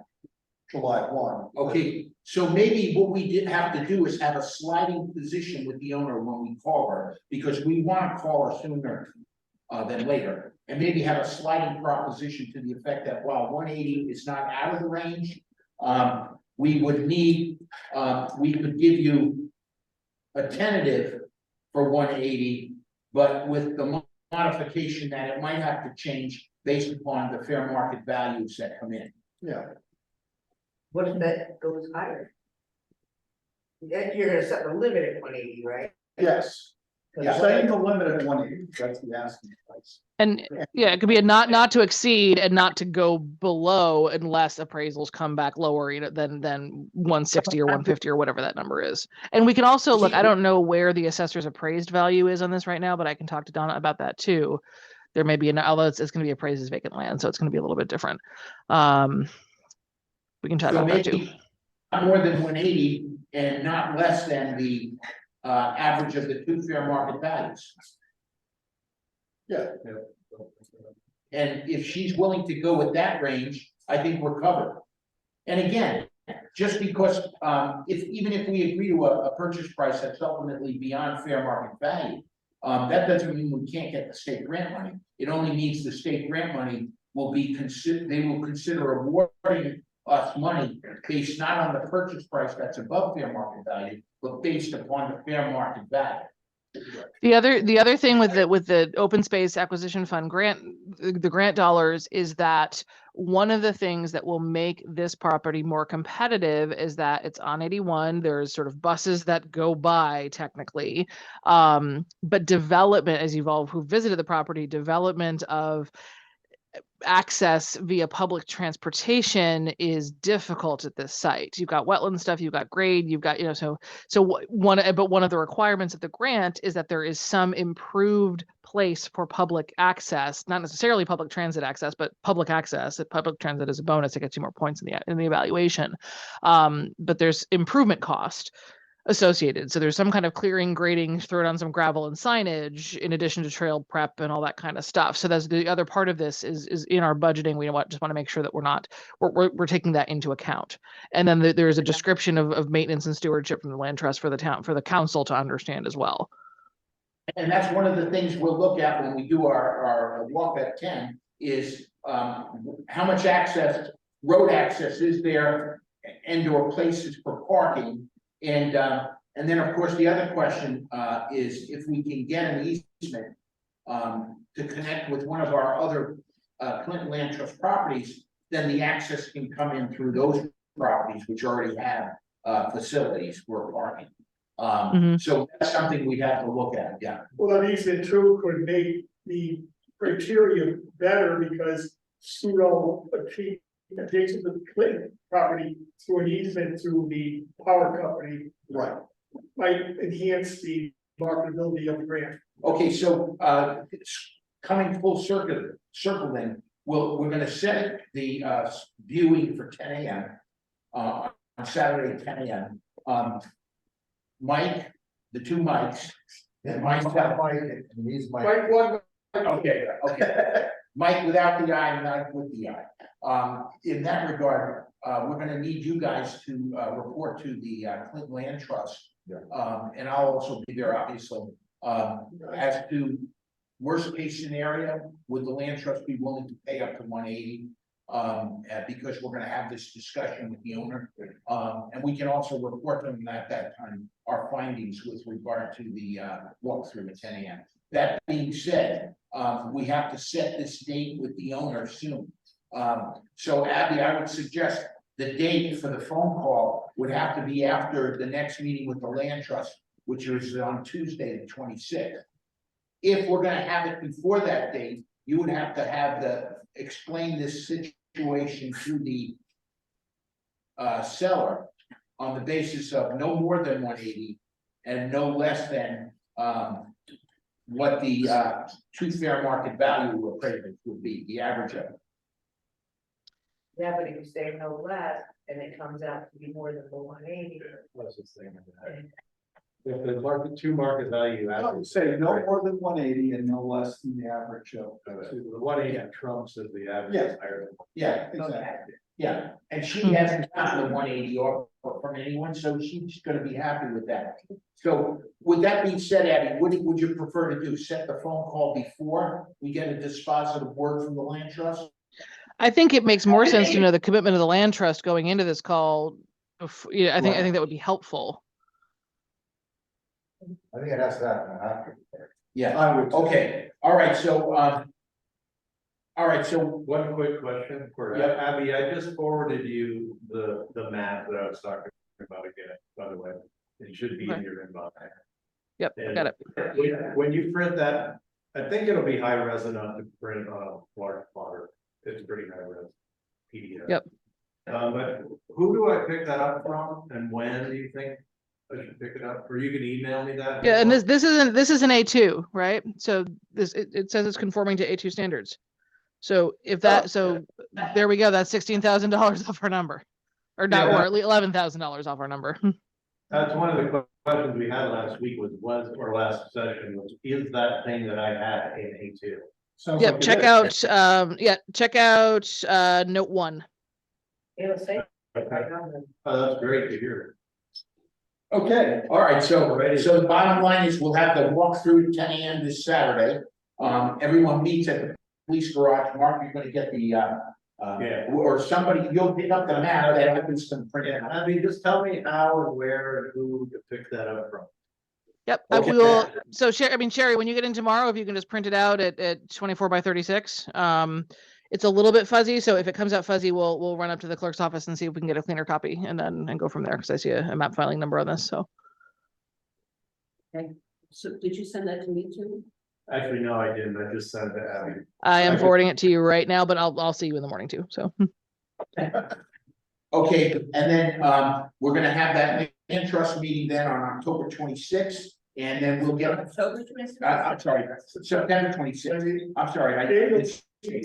July 1. Okay, so maybe what we did have to do is have a sliding position with the owner when we call her, because we want to call her sooner than later. And maybe have a sliding proposition to the effect that while 180 is not out of the range, we would need, we could give you a tentative for 180, but with the modification that it might have to change based upon the fair market values that come in. Yeah. What if that goes higher? You're gonna set the limit at 180, right? Yes. Yeah. Setting the limit at 180, that's the asking price. And yeah, it could be a not to exceed and not to go below unless appraisals come back lower than 160 or 150 or whatever that number is. And we can also look, I don't know where the assessor's appraised value is on this right now, but I can talk to Donna about that too. There may be although it's going to be appraised as vacant land, so it's going to be a little bit different. We can chat So about that too. maybe not more than 180 and not less than the average of the two fair market values. Yeah. And if she's willing to go with that range, I think we're covered. And again, just because, even if we agree to a purchase price that's ultimately beyond fair market value, that doesn't mean we can't get the state grant money. It only means the state grant money will be they will consider awarding us money based not on the purchase price that's above fair market value, but based upon the fair market value. The other thing with the open space acquisition fund grant, the grant dollars, is that one of the things that will make this property more competitive is that it's on 81. There's sort of buses that go by technically, but development, as you've all who visited the property, development of access via public transportation is difficult at this site. You've got wetland stuff, you've got grade, you've got, one of the requirements of the grant is that there is some improved place for public access, not necessarily public transit access, but public access. Public transit is a bonus, it gets you more points in the evaluation. But there's improvement cost associated. So there's some kind of clearing, grading, throw it on some gravel and signage in addition to trail prep and all that kind of stuff. So that's the other part of this is in our budgeting. We just want to make sure that we're taking that into account. And then there's a description of maintenance and stewardship from the land trust for the town, for the council to understand as well. And that's one of the things we'll look at when we do our walk at 10 is how much road access is there and or places for parking. And then, of course, the other question is if we can get an easement to connect with one of our other Clinton Land Trust properties, then the access can come in through those properties which already have facilities for parking. So that's something we have to look at. Yeah. Well, an easement too could make the criteria better because pseudo adjacent to the Clinton property through an easement through the power company. Right. Might enhance the marketability of the grant. Okay, so coming full circle then, we're gonna set the viewing for 10 a.m. On Saturday at 10 a.m. Mike, the two mics, and myself. Mike, and he's my. Mike, one, Okay. Mike without the I, Mike with the I. In that regard, we're gonna need you guys to report to the Clinton Land Trust. Yeah. And I'll also be there, obviously. As to worst case scenario, would the land trust be willing to pay up to 180? Because we're gonna have this discussion with the owner. And we can also report to them at that time our findings with regard to the walkthrough at 10 a.m. That being said, we have to set this date with the owner soon. So Abby, I would suggest the date for the phone call would have to be after the next meeting with the land trust, which is on Tuesday, the 26th. If we're gonna have it before that date, you would have to explain this situation to the seller on the basis of no more than 180 and no less than what the true fair market value appraisal would be, the average of it. Yeah, but if you say no less, and it comes out to be more than the 180. Let's just think of that. If the two market value. I would say no more than 180 and no less than the average of. The 180 trumps is the average. Yeah. Higher than. Yeah, exactly. Yeah, and she hasn't gotten the 180 offer from anyone, so she's gonna be happy with that. So with that being said, Abby, what would you prefer to do? Set the phone call before we get a dispositive word from the land trust? I think it makes more sense to know the commitment of the land trust going into this call. I think that would be helpful. I think it has to happen after. Yeah, I would. okay, all right, so One quick question for Yeah. Abby, I just forwarded you the map that I was talking about again, by the way. It should be in Okay. your inbox. Yep, And got it. When you print that, I think it'll be high res enough to print on a large plotter. It's pretty high res PDF. Yep. But who do I pick that up from and when do you think I should pick it up? Or you can email me that? Yeah, and this is an A2, right? So it says it's conforming to A2 standards. So if that, there we go, that's $16,000 off our number. Or not, Yeah. or $11,000 off our number. That's one of the questions we had last week or last session was, is that thing that I had in A2? Sounds Yep, like it check is. out, check out, note 1. It'll say. Oh, that's great to hear. Okay, all right, so the bottom line is we'll have the walkthrough at 10 a.m. this Saturday. Everyone meets at the police garage. Mark, you're gonna get the, Yeah. or somebody, you'll pick up the map that happens to print it Yeah, out. I mean, just tell me how and where and who to pick that up from. Yep, I Okay. will, so Sherry, when you get in tomorrow, if you can just print it out at 24 by 36. It's a little bit fuzzy, so if it comes out fuzzy, we'll run up to the clerk's office and see if we can get a cleaner copy and go from there, because I see a map filing number on this, so. So did you send that to me too? Actually, no, I didn't. I just sent it to Abby. I am Okay. forwarding it to you right now, but I'll see you in the morning too, so. Okay, and then, we're gonna have that land trust meeting then on October 26th, and then we'll get, October 26th? I'm sorry, September 26th. I'm sorry, it's, And,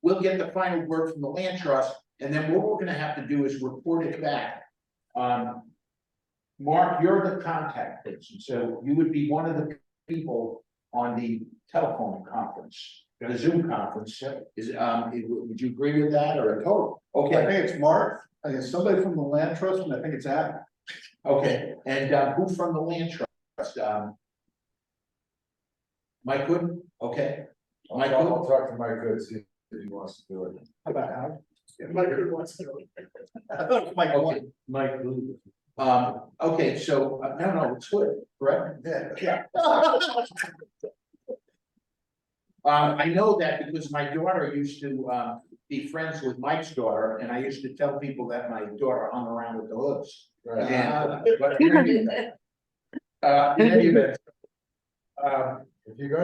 we'll get the final word from the land trust, and then what we're gonna have to do is report it back. Mark, you're the contact person, so you would be one of the people on the telephone conference, the Zoom conference. Is, would you agree with that, or? Total. I Okay, think it's Mark, I think it's somebody from the land trust, and I think it's Adam. okay, and, who from the land trust, Mike Wood, okay? Mike I'll Wood, talk to Mike Good, see if he wants to do it. How about Adam? Mike Good wants to know. I thought it was Mike okay, Wood. Mike Booth. okay, so, no, it's Wood, correct? Yeah. I know that because my daughter used to, be friends with Mike's daughter, and I used to tell people that my daughter hung around with the hoods. Right. And, but in any event, in any event, If you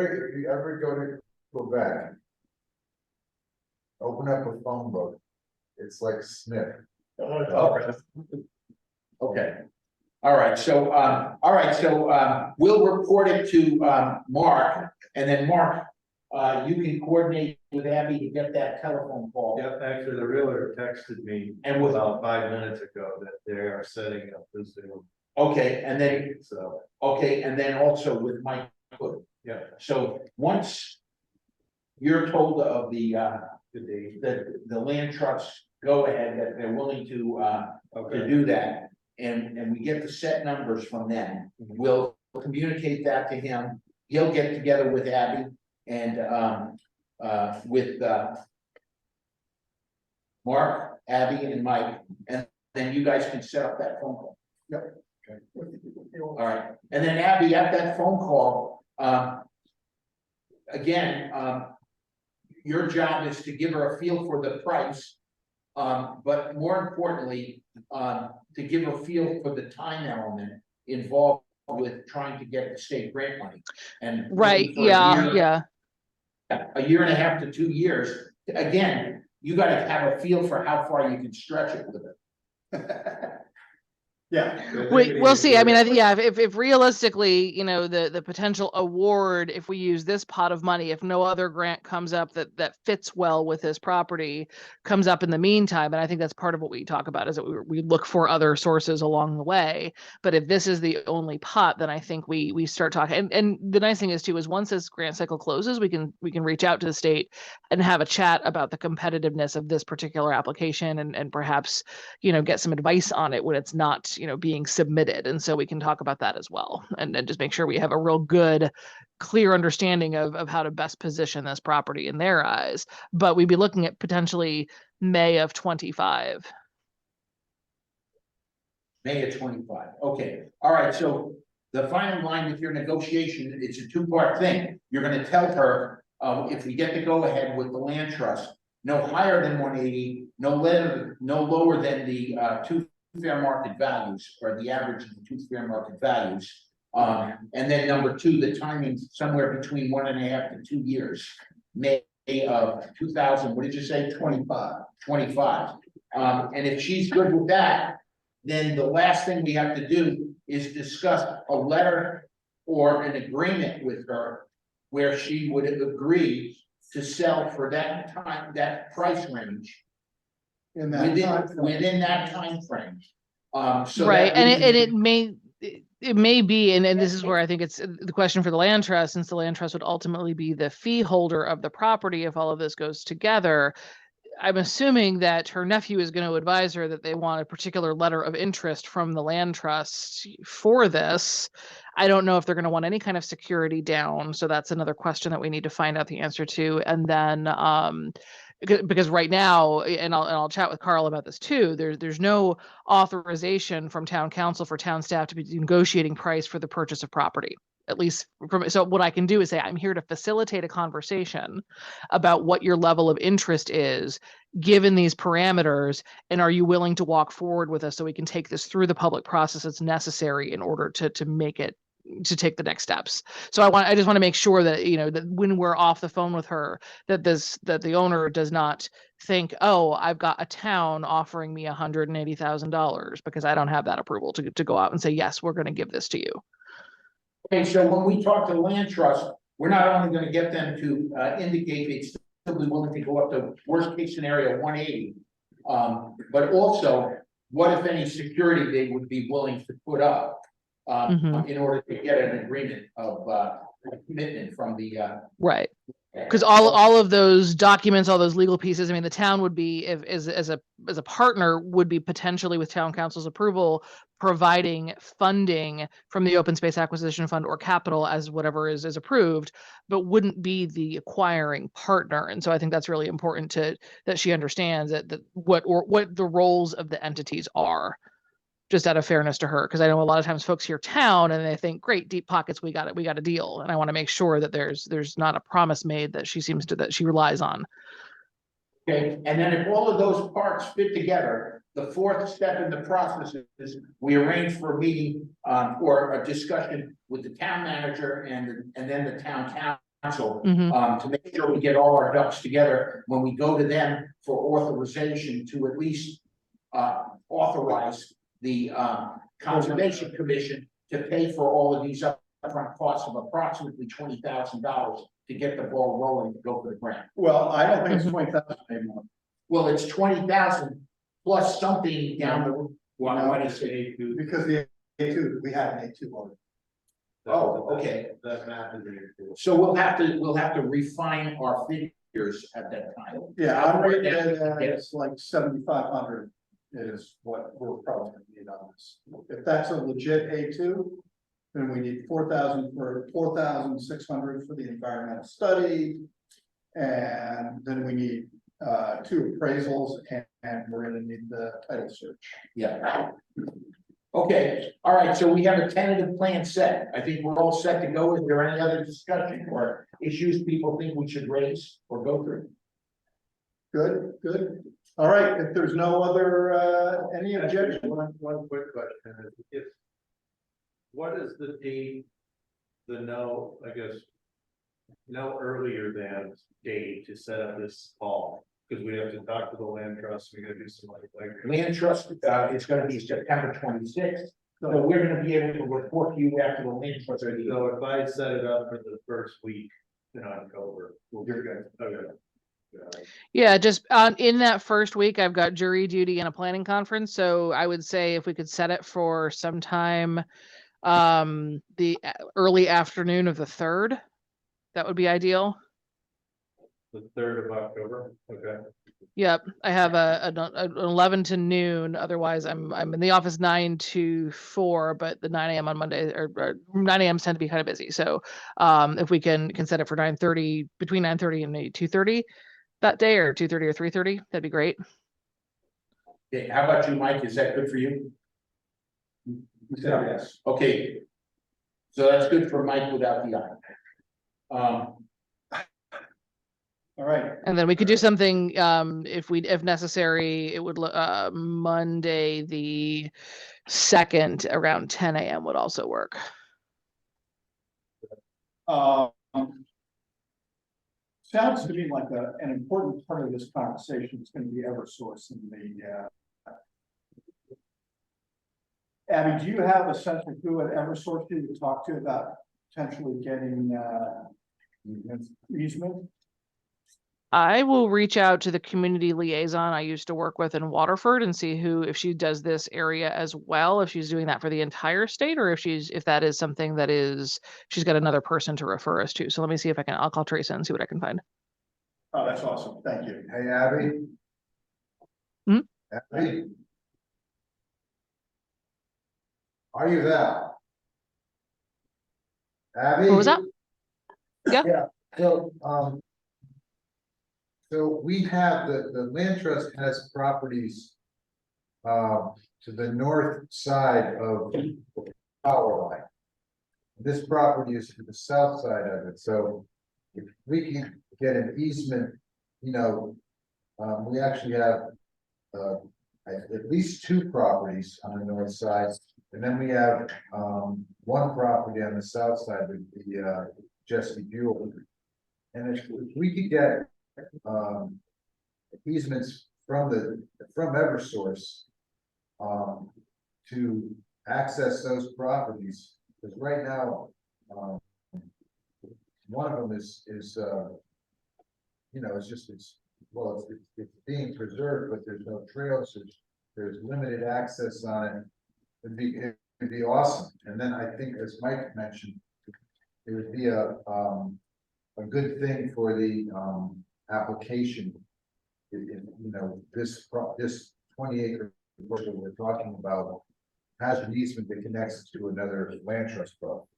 ever go to Quebec, open up a phone book, it's like sniff. okay. All right, so, we'll report it to, Mark, and then Mark, you can coordinate with Abby to get that telephone call. Yep, actually, the realtor texted me And with, about 5 minutes ago that they are setting up the Zoom. okay, and then, So, okay, and then also with Mike Wood. yeah, So once you're told of the good day. the land trust go ahead, that they're willing to Okay, do that, and we get the set numbers from them, we'll communicate that to him. He'll get together with Abby and with Mark, Abby, and Mike, and then you guys can set up that phone call. All right, and then Abby, at that phone call, again, your job is to give her a feel for the price. But more importantly, to give a feel for the time element involved with trying to get the state grant money. And Right, for a yeah, year- yeah. A year and a half to 2 years, again, you gotta have a feel for how far you can stretch it with it. Yeah, We'll see. I mean, yeah, if realistically, the potential award, if we use this pot of money, if no other grant comes up that fits well with this property, comes up in the meantime, and I think that's part of what we talk about, is that we look for other sources along the way. But if this is the only pot, then I think we start talking. And the nice thing is too, is once this grant cycle closes, we can reach out to the state and have a chat about the competitiveness of this particular application, and perhaps, get some advice on it when it's not, being submitted. And so we can talk about that as well, and just make sure we have a real good, clear understanding of how to best position this property in their eyes. But we'd be looking at potentially May of 25. May of 25, okay, all right, so the final line with your negotiation, it's a two-part thing. You're gonna tell her, if we get to go ahead with the land trust, no higher than 180, no lower than the two fair market values, or the average of the two fair market values. And then number two, the timing somewhere between 1.5 to 2 years, May of 2000, what did you say, 25. And if she's good with that, then the last thing we have to do is discuss a letter or an agreement with her where she would agree to sell for that time, that price range. in that time. Within that time frame. So Right, that and we it can- and it may, it may be, and this is where I think it's the question for the land trust, since the land trust would ultimately be the fee holder of the property if all of this goes together. I'm assuming that her nephew is going to advise her that they want a particular letter of interest from the land trust for this. I don't know if they're going to want any kind of security down. So that's another question that we need to find out the answer to. And then, because right now, and I'll chat with Carl about this too, there's no authorization from town council for town staff to be negotiating price for the purchase of property. At least from, so what I can do is say, I'm here to facilitate a conversation about what your level of interest is, given these parameters, and are you willing to walk forward with us so we can take this through the public process that's necessary in order to make it, to take the next steps. So I just want to make sure that, you know, that when we're off the phone with her, that the owner does not think, oh, I've got a town offering me $180,000 because I don't have that approval to go out and say, yes, we're going to give this to you. Okay, so when we talk to the land trust, we're not only gonna get them to indicate they'd still be willing to go up to worst case scenario 180. But also, what if any security they would be willing to put up in order to get an agreement of commitment from the Right. Because all of those documents, all those legal pieces, I mean, the town would be, if as a partner, would be potentially with town council's approval, providing funding from the open space acquisition fund or capital as whatever is approved, but wouldn't be the acquiring partner. And so I think that's really important that she understands that what the roles of the entities are. Just out of fairness to her, because I know a lot of times folks hear town and they think, great, deep pockets, we got it, we got a deal. And I want to make sure that there's not a promise made that that she relies on. Okay, and then if all of those parts fit together, the fourth step in the process is we arrange for a meeting or a discussion with the town manager and then the town council to make sure we get all our ducks together when we go to them for authorization to at least authorize the Conservation Commission to pay for all of these upfront costs of approximately $20,000 to get the ball rolling to go for the grant. Well, I don't think it's 20,000 anymore. Well, it's 20,000 plus something down the. What is it? Because the A2, we had an A2 already. Oh, okay. That math is. So we'll have to refine our figures at that time. Yeah, I'm rating it as like 7,500 is what we're probably gonna need on this. If that's a legit A2, then we need 4,600 for the environmental study. And then we need 2 appraisals and we're gonna need the title search. Yeah. Okay, all right, so we have a tentative plan set. I think we're all set to go. Is there any other discussion or issues people think we should raise or go through? Good, good. All right, if there's no other, any objection. One quick question is, what is the date, no earlier than date to set up this call? Because we have to talk to the land trust, we gotta do some like. Land trust, it's gonna be September 26th. So we're gonna be able to report to you after the land trust. So if I set it up for the first week in October, you're good. Okay. Yeah, just in that first week, I've got jury duty and a planning conference. So I would say if we could set it for sometime the early afternoon of the 3rd, that would be ideal. The 3rd of October, okay. Yep, I have an 11 to noon. Otherwise, I'm in the office 9 to 4, but the 9 a.m. on Monday or 9 a.m. tend to be kind of busy. So if we can set it for 9:30, between 9:30 and maybe 2:30 that day, or 2:30 or 3:30, that'd be great. Okay, how about you, Mike? Is that good for you? Yes. Okay. So that's good for Mike without the I. All right. And then we could do something if necessary. It would Monday the 2nd around 10 a.m. would also work. Sounds to me like an important part of this conversation is going to be Eversource and the. Abby, do you have a sense of who at Eversource you would talk to about potentially getting easement? I will reach out to the community liaison I used to work with in Waterford and see if she does this area as well, if she's doing that for the entire state, or if that is something that she's got another person to refer us to. So let me see if I'll call Teresa and see what I can find. Oh, that's awesome. Thank you. Hey, Abby? Hmm? Abby? Are you there? Abby? What was that? Yeah. Yeah, so we have, the land trust has properties to the north side of the power line. This property is to the south side of it, so if we can get an easement, we actually have at least two properties on the north side, and then we have one property on the south side with the Jesse Buell. And if we could get easements from Eversource to access those properties, because right now one of them is it's being preserved, but there's no trails, there's limited access on it. It'd be awesome. And then I think, as Mike mentioned, it would be a good thing for the application. This 20-acre that we're talking about has an easement that connects to another land trust property.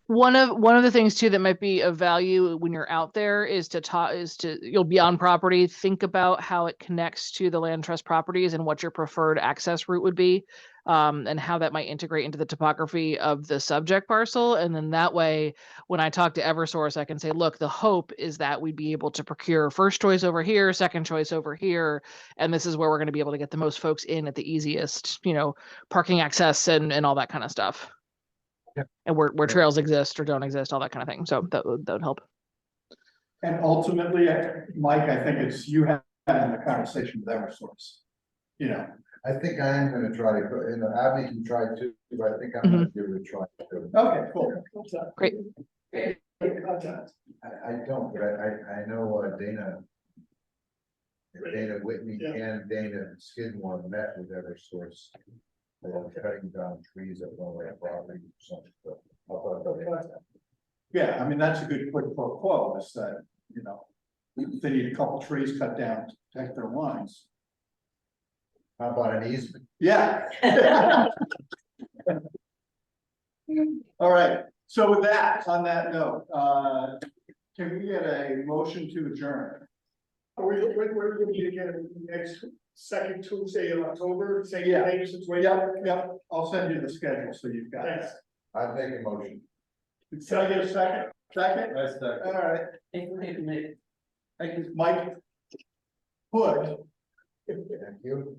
One of the things too that might be of value when you're out there is you'll be on property, think about how it connects to the land trust properties and what your preferred access route would be, and how that might integrate into the topography of the subject parcel. And then that way, when I talk to Eversource, I can say, look, the hope is that we'd be able to procure first choice over here, second choice over here, and this is where we're going to be able to get the most folks in at the easiest, parking access and all that kind of stuff. And where trails exist or don't exist, all that kind of thing. So that would help. And ultimately, Mike, I think it's you having the conversation with Eversource. I think I am gonna try to, Abby can try too, but I think I'm gonna give it a try too. Okay, cool. Great. I don't, but I know Dana Whitney and Dana Skidmore met with Eversource. Cutting down trees at one of their properties or something. But I'll talk about that. Yeah, I mean, that's a good quid pro quo, is that, if they need a couple trees cut down to protect their lines. How about an easement? Yeah. All right, so with that, on that note, can we get a motion to adjourn? We're gonna meet again next second Tuesday in October, same Yeah. day since we. Yep, I'll send you the schedule, so you've got it. Thanks. I'd make a motion. Can I get a second? Second? That's that. All right, I can Mike Hood Thank you.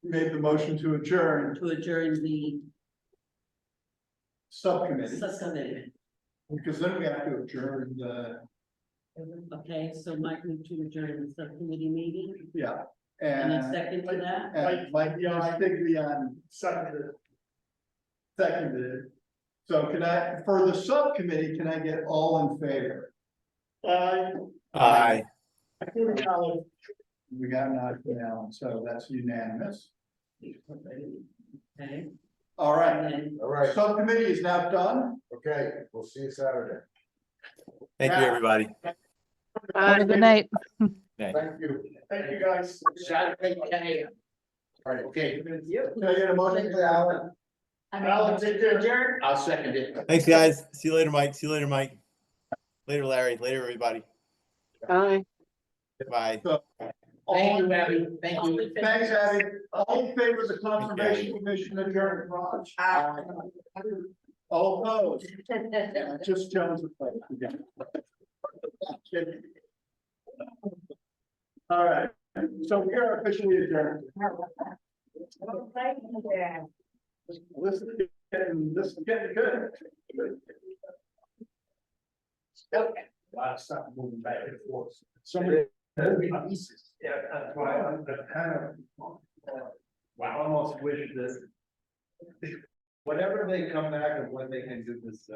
made the motion to adjourn to adjourn the subcommittee, subcommittee. because then we have to adjourn the, Okay, so Mike moved to adjourn the subcommittee meeting, yeah. and a And second to that. Mike Stiglion seconded. So for the subcommittee, can I get all in favor? Aye. We got knocked down, so that's unanimous. Okay, All right, and then All right, subcommittee is now done. okay, we'll see you Saturday. Thank you, everybody. Have a good night. Thank you. Thank you, guys. Saturday, 10 a.m. All right, okay, Can I get a motion for Alan? Alan, take care. Adjourn. I'll second it. Thanks, guys. See you later, Mike. See you later, Mike. Later, Larry. Later, everybody. Bye. Bye. Thank you, Abby. Thank you. Thanks, Abby. All in favor of the Conservation Commission adjourned, Raj? All opposed? Just Jones. Again. All right, so we are officially adjourned. This is getting good. Okay. A lot of stuff moving back and forth. Somebody. Yeah, that's why I'm kind of. I almost wish that. Whenever they come back and when they can do this,